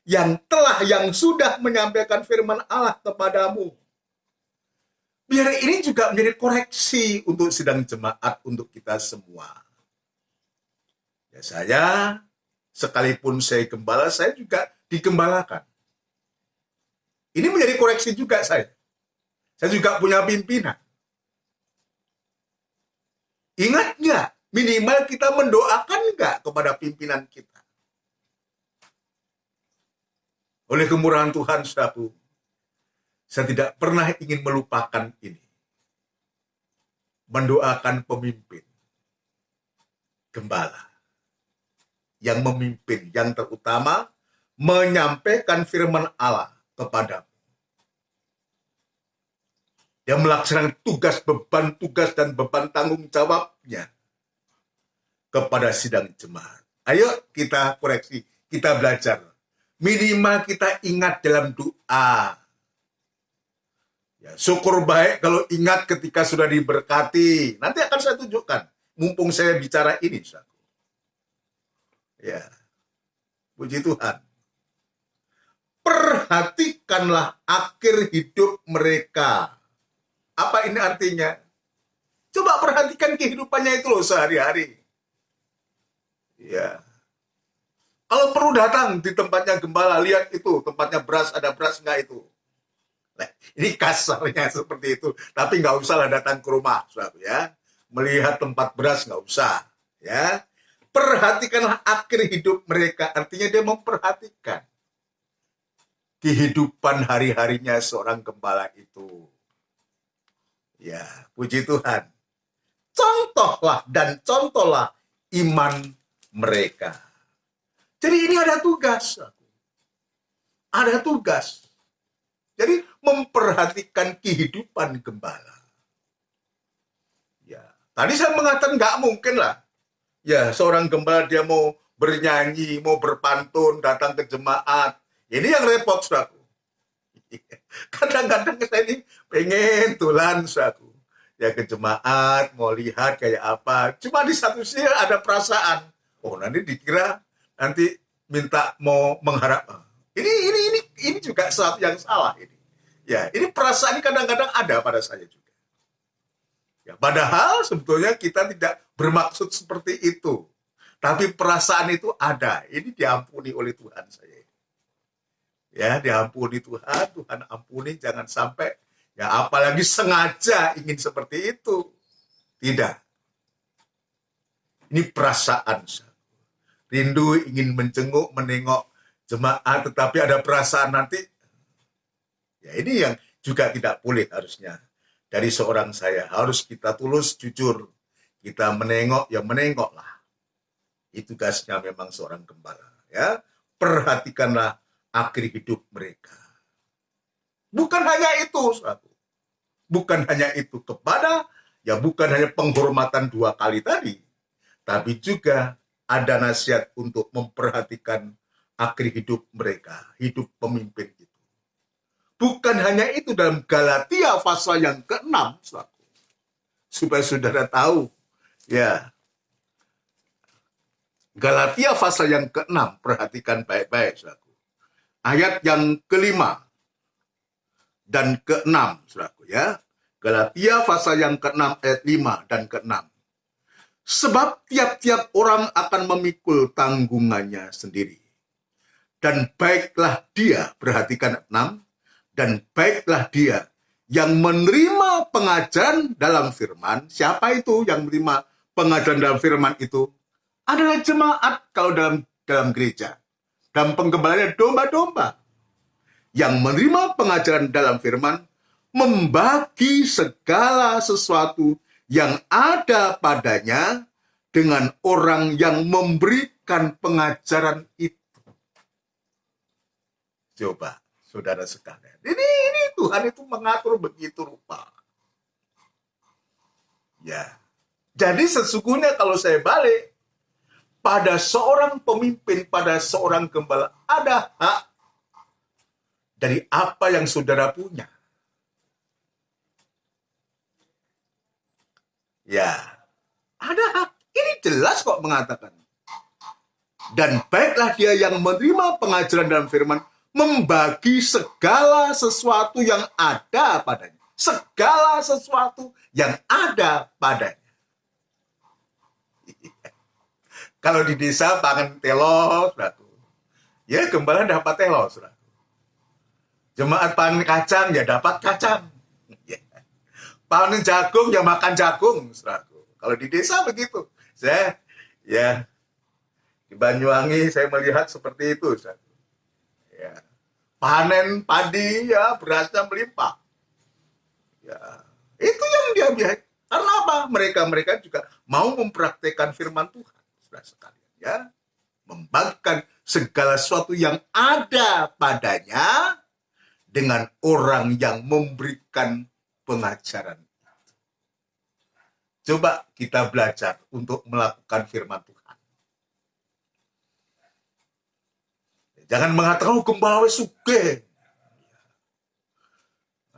Yang sudah menyampaikan firman Allah kepadamu. Biar ini juga menjadi koreksi untuk sidang jemaat untuk kita semua. Ya, saya, sekalipun saya gembala, saya juga digembalakan. Ini menjadi koreksi juga saya. Saya juga punya pimpinan. Ingat nggak? Minimal kita mendoakan nggak kepada pimpinan kita? Oleh kemurahan Tuhan, saudaraku, saya tidak pernah ingin melupakan ini. Mendoakan pemimpin, gembala, yang memimpin, yang terutama menyampaikan firman Allah kepadamu. Yang melaksanakan tugas dan beban tanggung jawabnya kepada sidang jemaat. Ayo kita koreksi, kita belajar. Minimal kita ingat dalam doa. Ya, syukur baik kalau ingat ketika sudah diberkati. Nanti akan saya tunjukkan, mumpung saya bicara ini. Ya, puji Tuhan. Perhatikanlah akhir hidup mereka. Apa ini artinya? Coba perhatikan kehidupannya itu loh sehari-hari. Ya. Kalau perlu datang di tempatnya gembala, lihat itu, tempatnya beras, ada beras enggak itu. Nah, ini kasarnya seperti itu. Tapi nggak usah lah datang ke rumah, saudara, ya. Melihat tempat beras nggak usah. Ya. Perhatikanlah akhir hidup mereka. Artinya dia memperhatikan kehidupan hari-harinya seorang gembala itu. Ya, puji Tuhan. Contohlah dan contohlah iman mereka. Jadi ini ada tugas. Ada tugas. Jadi memperhatikan kehidupan gembala. Ya, tadi saya mengatakan nggak mungkin lah Ya, seorang gembala dia mau bernyanyi, mau berpantun, datang ke jemaat. Ini yang repot, saudaraku. Kadang-kadang saya ini pengen tulan, saudaraku. Ya ke jemaat, mau lihat kayak apa. Cuma di satu sisi ada perasaan. Oh, nanti dikira nanti minta mau mengharap. Ini juga sesuatu yang salah ini. Ya, ini perasaan kadang-kadang ada pada saya juga. Ya, padahal sebetulnya kita tidak bermaksud seperti itu. Tapi perasaan itu ada. Ini diampuni oleh Tuhan saya. Ya, diampuni Tuhan, Tuhan ampuni, jangan sampai ya apalagi sengaja ingin seperti itu. Tidak. Ini perasaan. Rindu ingin menjenguk, menengok jemaat, tetapi ada perasaan nanti. Ya, ini yang juga tidak boleh harusnya. Dari seorang saya, harus kita tulus, jujur. Kita menengok, ya menengoklah. Itu tugasnya memang seorang gembala. Ya, perhatikanlah akhir hidup mereka. Bukan hanya itu, saudara. Bukan hanya itu kepada, ya bukan hanya penghormatan 2 kali tadi, tapi juga ada nasihat untuk memperhatikan akhir hidup mereka, hidup pemimpin itu. Bukan hanya itu, dalam Galatia pasal yang ke-6, saudara. Supaya saudara tahu, ya, Galatia pasal yang ke-6, perhatikan baik-baik, saudaraku. Ayat yang ke-5 dan ke-6, saudaraku, ya. Galatia pasal yang ke-6 ayat 5 dan ke-6. Sebab tiap-tiap orang akan memikul tanggungannya sendiri. Dan baiklah dia, perhatikan 6, dan baiklah dia yang menerima pengajaran dalam firman. Siapa itu yang menerima pengajaran dalam firman itu? Adalah jemaat kalau dalam gereja. Dan penggembalanya domba-domba. Yang menerima pengajaran dalam firman, membagi segala sesuatu yang ada padanya dengan orang yang memberikan pengajaran itu. Coba, saudara sekalian. Ini Tuhan itu mengatur begitu rupa. Ya. Jadi sesungguhnya kalau saya balik, pada seorang pemimpin, pada seorang gembala, ada hak dari apa yang saudara punya. Ya, ada hak. Ini jelas kok mengatakan. Dan baiklah dia yang menerima pengajaran dalam firman, membagi segala sesuatu yang ada padanya. Segala sesuatu yang ada padanya. Kalau di desa pangan telo, ya gembala dapat telo. Jemaat panen kacang, ya dapat kacang. Panen jagung, ya makan jagung. Kalau di desa begitu. Saya, ya, di Banyuwangi saya melihat seperti itu. Ya. Panen padi, ya berasnya melimpah. Ya, itu yang dia bilang. Karena apa? Mereka juga mau mempraktekkan firman Tuhan, saudara sekalian. Ya, membagikan segala sesuatu yang ada padanya dengan orang yang memberikan pengajaran. Coba kita belajar untuk melakukan firman Tuhan. Jangan mengatakan, oh gembala sugih.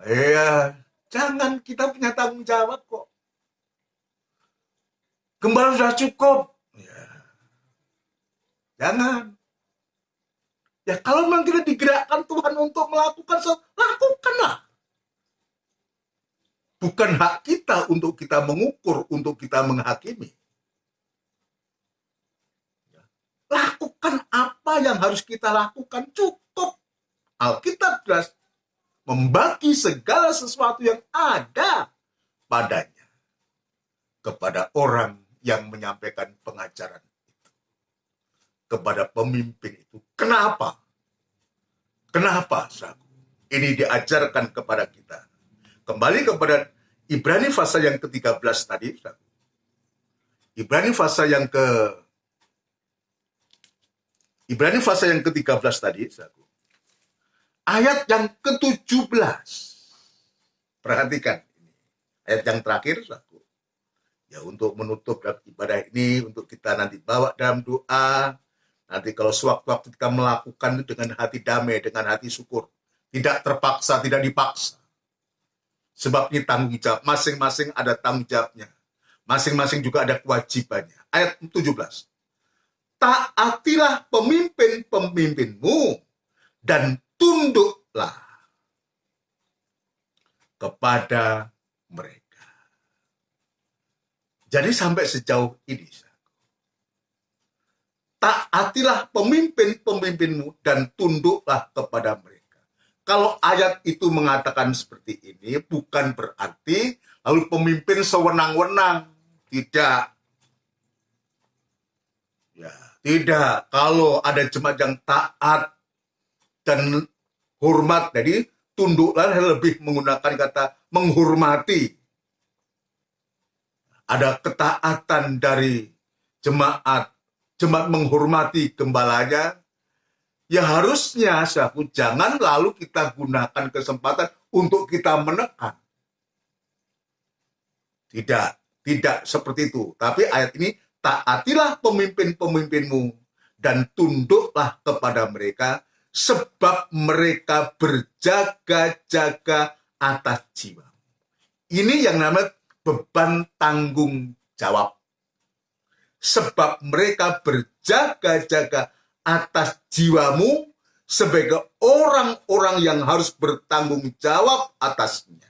Ya, jangan, kita punya tanggung jawab kok. Gembala sudah cukup. Ya. Jangan. Ya kalau memang kita digerakkan Tuhan untuk melakukan sesuatu, lakukanlah. Bukan hak kita untuk kita mengukur, untuk kita menghakimi. Lakukan apa yang harus kita lakukan, cukup. Alkitab jelas membagi segala sesuatu yang ada padanya kepada orang yang menyampaikan pengajaran itu, kepada pemimpin itu. Kenapa? Kenapa, saudara? Ini diajarkan kepada kita. Kembali kepada Ibrani pasal yang ke-13 tadi, saudara. Ibrani pasal yang ke-13 tadi, saudara. Ayat yang ke-17. Perhatikan. Ayat yang terakhir, saudara. Ya, untuk menutup dalam ibadah ini, untuk kita nanti bawa dalam doa, nanti kalau sewaktu-waktu kita melakukan itu dengan hati damai, dengan hati syukur, tidak terpaksa, tidak dipaksa. Sebab ini tanggung jawab, masing-masing ada tanggung jawabnya. Masing-masing juga ada kewajibannya. Ayat 17. Taatilah pemimpin-pemimpinmu dan tunduklah kepada mereka. Jadi sampai sejauh ini, taatilah pemimpin-pemimpinmu dan tunduklah kepada mereka. Kalau ayat itu mengatakan seperti ini, bukan berarti lalu pemimpin sewenang-wenang. Tidak. Ya, tidak. Kalau ada jemaat yang taat dan hormat, jadi tunduklah lebih menggunakan kata menghormati. Ada ketaatan dari jemaat menghormati gembalanya, ya harusnya jangan lalu kita gunakan kesempatan untuk kita menekan. Tidak seperti itu. Tapi ayat ini, taatilah pemimpin-pemimpinmu dan tunduklah kepada mereka, sebab mereka berjaga-jaga atas jiwa. Ini yang namanya beban tanggung jawab. Sebab mereka berjaga-jaga atas jiwamu sebagai orang-orang yang harus bertanggung jawab atasnya.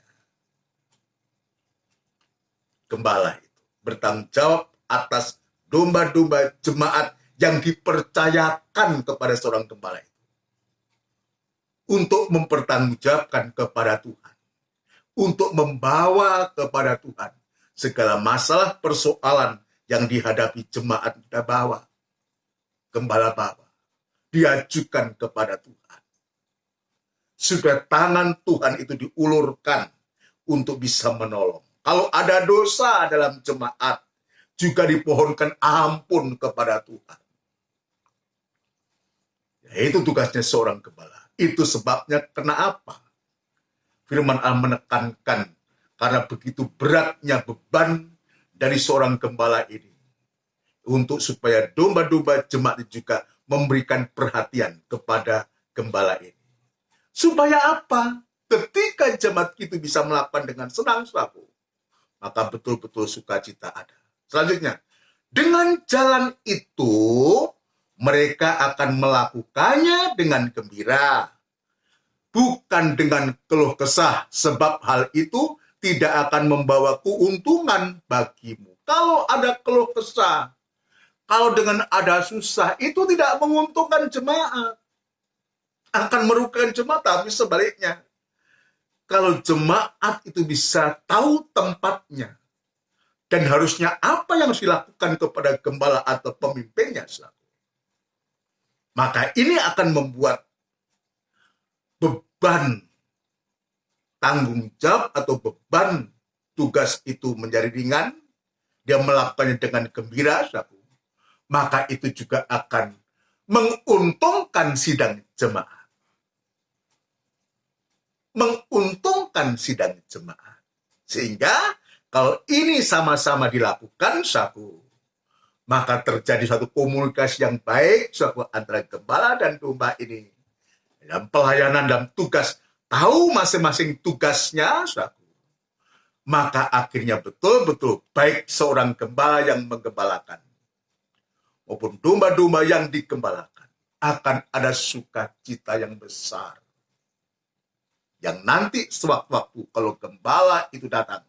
Gembala itu bertanggung jawab atas domba-domba jemaat yang dipercayakan kepada seorang gembala itu, untuk mempertanggungjawabkan kepada Tuhan, untuk membawa kepada Tuhan segala masalah persoalan yang dihadapi jemaat kita bawa, gembala bawa, diajukan kepada Tuhan. Sudah tangan Tuhan itu diulurkan untuk bisa menolong. Kalau ada dosa dalam jemaat, juga dipohonkan ampun kepada Tuhan. Ya, itu tugasnya seorang gembala. Itu sebabnya kenapa firman Allah menekankan, karena begitu beratnya beban dari seorang gembala ini, untuk supaya domba-domba jemaat juga memberikan perhatian kepada gembala ini. Supaya apa? Ketika jemaat itu bisa melakukan dengan senang sabu, maka betul-betul sukacita ada. Selanjutnya, dengan jalan itu mereka akan melakukannya dengan gembira, bukan dengan keluh kesah, sebab hal itu tidak akan membawa keuntungan bagimu. Kalau ada keluh kesah, kalau dengan ada susah, itu tidak menguntungkan jemaat, akan merugikan jemaat. Tapi sebaliknya, kalau jemaat itu bisa tahu tempatnya dan harusnya apa yang harus dilakukan kepada gembala atau pemimpinnya, maka ini akan membuat beban tanggung jawab atau beban tugas itu menjadi ringan. Dia melakukannya dengan gembira, maka itu juga akan menguntungkan sidang jemaat. Menguntungkan sidang jemaat. Sehingga kalau ini sama-sama dilakukan, maka terjadi satu komunikasi yang baik antara gembala dan domba ini. Dalam pelayanan, dalam tugas, tahu masing-masing tugasnya, maka akhirnya betul-betul baik seorang gembala yang menggembalakan maupun domba-domba yang digembalakan, akan ada sukacita yang besar. Yang nanti sewaktu-waktu kalau gembala itu datang,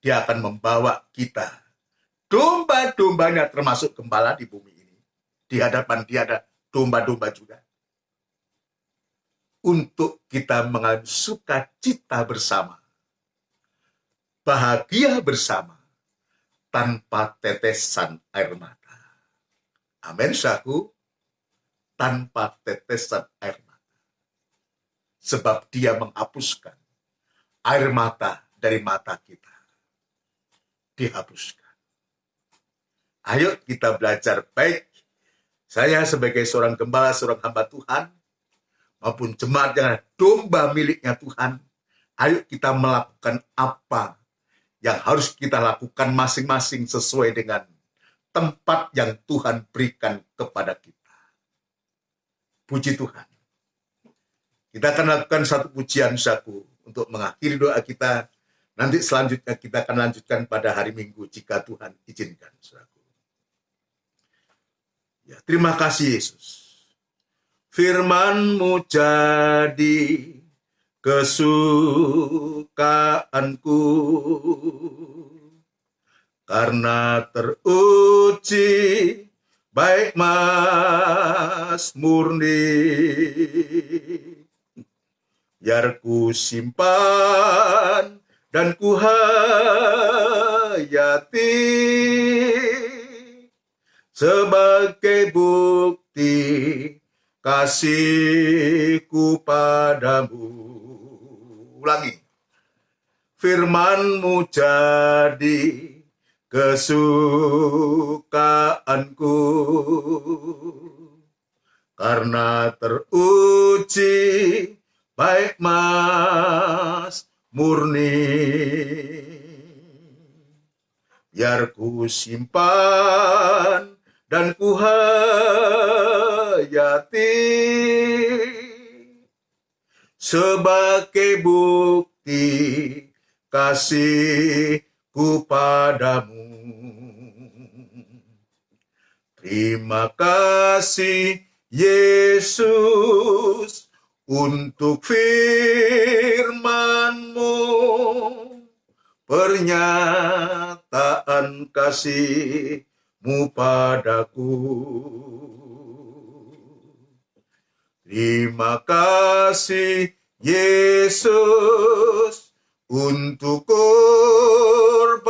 dia akan membawa kita, domba-dombanya termasuk gembala di bumi ini, di hadapan dia ada domba-domba juga, untuk kita mengalami sukacita bersama, bahagia bersama, tanpa tetesan air mata. Amin, tanpa tetesan air mata. Sebab dia menghapuskan air mata dari mata kita. Dihapuskan. Ayo kita belajar baik. Saya sebagai seorang gembala, seorang hamba Tuhan, maupun jemaat yang domba miliknya Tuhan, ayo kita melakukan apa yang harus kita lakukan masing-masing sesuai dengan tempat yang Tuhan berikan kepada kita. Puji Tuhan. Kita akan lakukan satu pujian saku untuk mengakhiri doa kita. Nanti selanjutnya kita akan lanjutkan pada hari Minggu jika Tuhan izinkan, saudaraku. Ya, terima kasih Yesus. Firman-Mu jadi kesukaanku, karena teruji baik Mas murni, biar ku simpan dan ku hayati sebagai bukti kasihku padamu. Ulangi. Firman-Mu jadi kesukaanku, karena teruji baik Mas murni, biar ku simpan dan ku hayati sebagai bukti kasihku padamu. Terima kasih Yesus untuk firman-Mu, pernyataan kasih-Mu padaku. Terima kasih Yesus untuk korban-Mu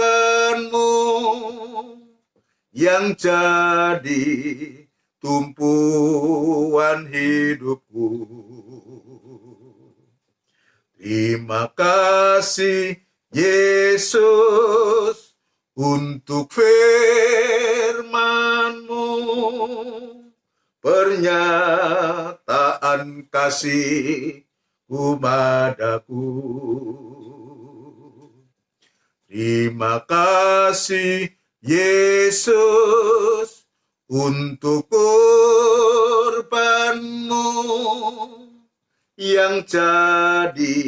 yang jadi tumpuan hidupku. Terima kasih Yesus untuk firman-Mu, pernyataan kasih-Mu padaku. Terima kasih Yesus untuk korban-Mu yang jadi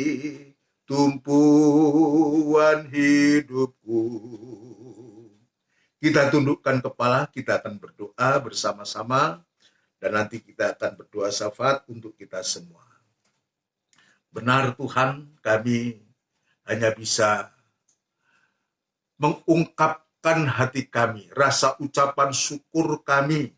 tumpuan hidupku. Kita tundukkan kepala, kita akan berdoa bersama-sama, dan nanti kita akan berdoa syafaat untuk kita semua. Benar Tuhan, kami hanya bisa mengungkapkan hati kami, rasa ucapan syukur kami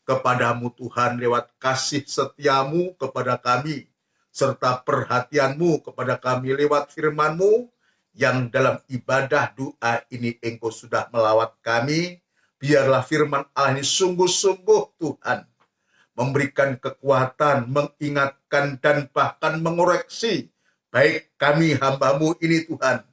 kepadamu Tuhan lewat kasih setiamu kepada kami, serta perhatianmu kepada kami lewat firman-Mu yang dalam ibadah doa ini Engkau sudah melawat kami. Biarlah firman Allah ini sungguh-sungguh Tuhan memberikan kekuatan, mengingatkan dan bahkan mengoreksi baik kami hamba-Mu ini Tuhan,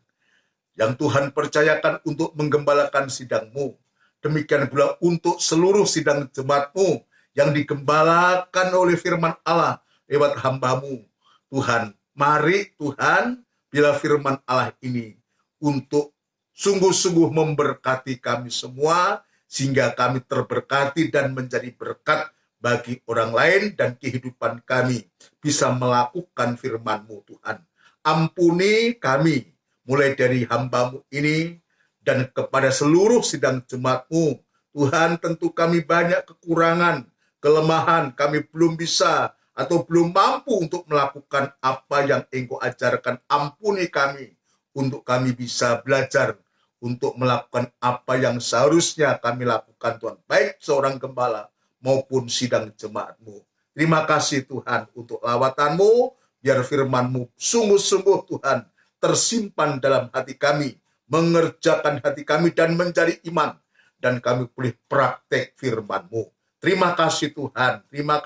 yang Tuhan percayakan untuk menggembalakan sidang-Mu. Demikian pula untuk seluruh sidang jemaat-Mu yang digembalakan oleh firman Allah lewat hamba-Mu. Tuhan, mari Tuhan, bila firman Allah ini untuk sungguh-sungguh memberkati kami semua, sehingga kami terberkati dan menjadi berkat bagi orang lain dan kehidupan kami bisa melakukan firman-Mu Tuhan. Ampuni kami, mulai dari hamba-Mu ini, dan kepada seluruh sidang jemaat-Mu. Tuhan, tentu kami banyak kekurangan, kelemahan, kami belum bisa atau belum mampu untuk melakukan apa yang Engkau ajarkan. Ampuni kami, untuk kami bisa belajar untuk melakukan apa yang seharusnya kami lakukan Tuhan, baik seorang gembala maupun sidang jemaat-Mu. Terima kasih Tuhan untuk lawatan-Mu, biar firman-Mu sungguh-sungguh Tuhan tersimpan dalam hati kami, mengerjakan hati kami dan menjadi iman, dan kami boleh praktek firman-Mu. Terima kasih Tuhan, terima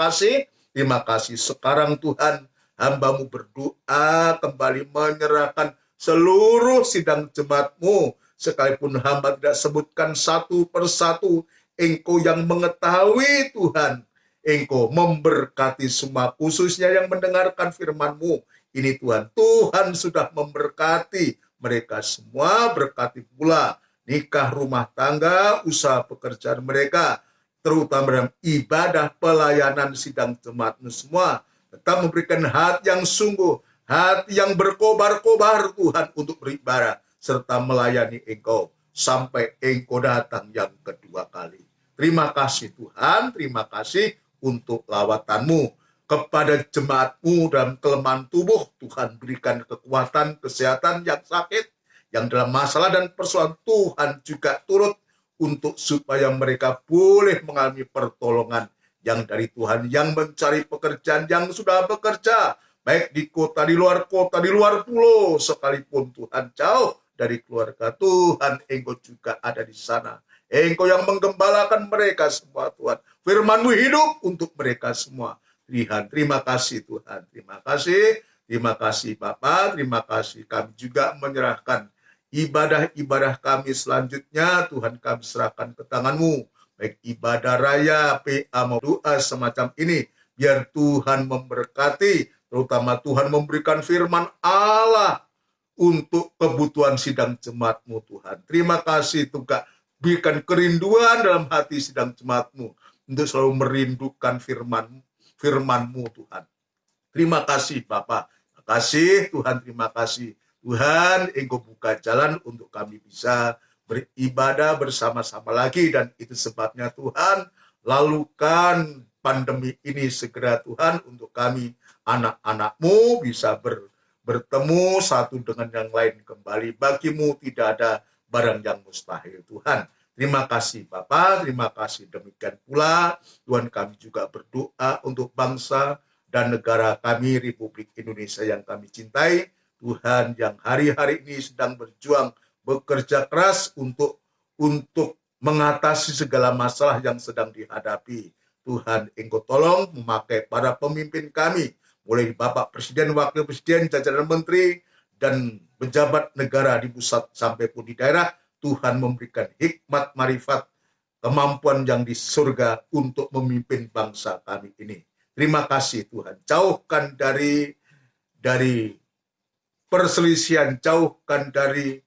kasih sekarang Tuhan, hamba-Mu berdoa kembali menyerahkan seluruh sidang jemaat-Mu, sekalipun hamba tidak sebutkan satu persatu, Engkau yang mengetahui Tuhan, Engkau memberkati semua, khususnya yang mendengarkan firman-Mu ini Tuhan. Tuhan sudah memberkati mereka semua, berkati pula nikah, rumah tangga, usaha pekerjaan mereka, terutama dalam ibadah pelayanan sidang jemaatmu semua. Tetap memberikan hati yang sungguh, hati yang berkobar-kobar Tuhan untuk beribadah, serta melayani Engkau sampai Engkau datang yang kedua kali. Terima kasih Tuhan, terima kasih untuk lawatan-Mu kepada jemaat-Mu dalam kelemahan tubuh. Tuhan berikan kekuatan, kesehatan yang sakit, yang dalam masalah dan persoalan, Tuhan juga turut untuk supaya mereka boleh mengalami pertolongan yang dari Tuhan, yang mencari pekerjaan, yang sudah bekerja, baik di kota, di luar pulau, sekalipun Tuhan jauh dari keluarga, Tuhan Engkau juga ada di sana. Engkau yang menggembalakan mereka semua Tuhan. Firman-Mu hidup untuk mereka semua. Tuhan, terima kasih Tuhan, terima kasih Bapa, terima kasih. Kami juga menyerahkan ibadah-ibadah kami selanjutnya, Tuhan kami serahkan ke tangan-Mu, baik ibadah raya, PA mau doa semacam ini, biar Tuhan memberkati, terutama Tuhan memberikan firman Allah untuk kebutuhan sidang jemaat-Mu Tuhan. Terima kasih Tuhan, berikan kerinduan dalam hati sidang jemaat-Mu untuk selalu merindukan firman-Mu Tuhan. Terima kasih Bapak, terima kasih Tuhan, terima kasih Tuhan, Engkau buka jalan untuk kami bisa beribadah bersama-sama lagi, dan itu sebabnya Tuhan, lalukan pandemi ini segera Tuhan, untuk kami anak-anak-Mu bisa bertemu satu dengan yang lain kembali. Bagi-Mu tidak ada barang yang mustahil Tuhan. Terima kasih Bapak, terima kasih. Demikian pula Tuhan, kami juga berdoa untuk bangsa dan negara kami, Republik Indonesia yang kami cintai. Tuhan, yang hari-hari ini sedang berjuang, bekerja keras untuk mengatasi segala masalah yang sedang dihadapi. Tuhan, Engkau tolong memakai para pemimpin kami, mulai Bapak Presiden, Wakil Presiden, jajaran menteri, dan pejabat negara di pusat sampai pun di daerah. Tuhan memberikan hikmat, marifat, kemampuan yang di surga untuk memimpin bangsa kami ini. Terima kasih Tuhan. Jauhkan dari perselisihan, jauhkan dari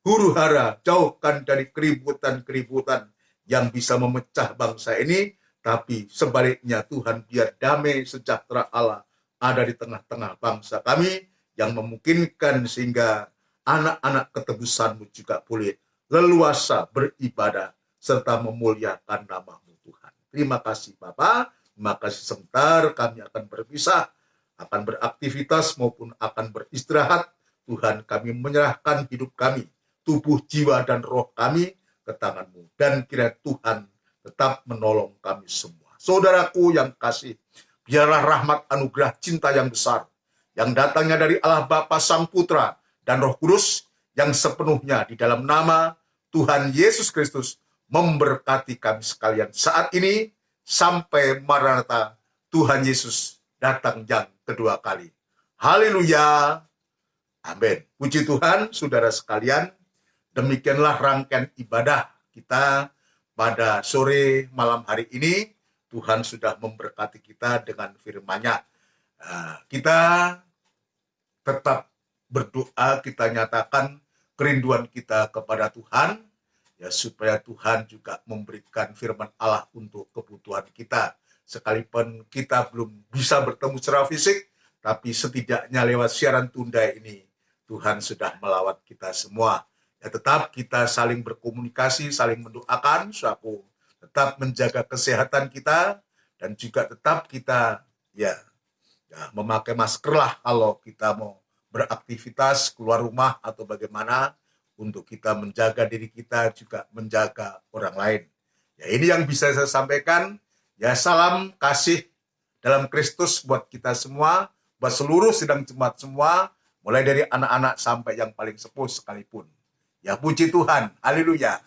huru-hara, jauhkan dari keributan-keributan yang bisa memecah bangsa ini, tapi sebaliknya Tuhan, biar damai sejahtera Allah ada di tengah-tengah bangsa kami, yang memungkinkan sehingga anak-anak ketebusan-Mu juga boleh leluasa beribadah serta memuliakan nama-Mu Tuhan. Terima kasih Bapak, terima kasih. Sebentar kami akan berpisah, akan beraktivitas maupun akan beristirahat. Tuhan, kami menyerahkan hidup kami, tubuh, jiwa, dan roh kami ke tangan-Mu. Dan kiranya Tuhan tetap menolong kami semua. Saudaraku yang kasih, biarlah rahmat, anugerah, cinta yang besar, yang datangnya dari Allah Bapa, Sang Putra, dan Roh Kudus, yang sepenuhnya di dalam nama Tuhan Yesus Kristus, memberkati kami sekalian saat ini, sampai Maranatha, Tuhan Yesus datang yang kedua kali. Haleluya. Amin. Puji Tuhan, saudara sekalian, demikianlah rangkaian ibadah kita pada sore malam hari ini. Tuhan sudah memberkati kita dengan firman-Nya. Kita tetap berdoa, kita nyatakan kerinduan kita kepada Tuhan, ya, supaya Tuhan juga memberikan firman Allah untuk kebutuhan kita. Sekalipun kita belum bisa bertemu secara fisik, tapi setidaknya lewat siaran tunda ini, Tuhan sudah melawat kita semua. Ya, tetap kita saling berkomunikasi, saling mendoakan, suatu tetap menjaga kesehatan kita, dan juga tetap kita memakai masker lah kalau kita mau beraktivitas keluar rumah atau bagaimana, untuk kita menjaga diri kita, juga menjaga orang lain. Ya, ini yang bisa saya sampaikan. Ya, salam kasih dalam Kristus buat kita semua, buat seluruh sidang jemaat semua, mulai dari anak-anak sampai yang paling sepuh sekalipun. Ya, puji Tuhan. Haleluya.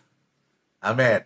Amin.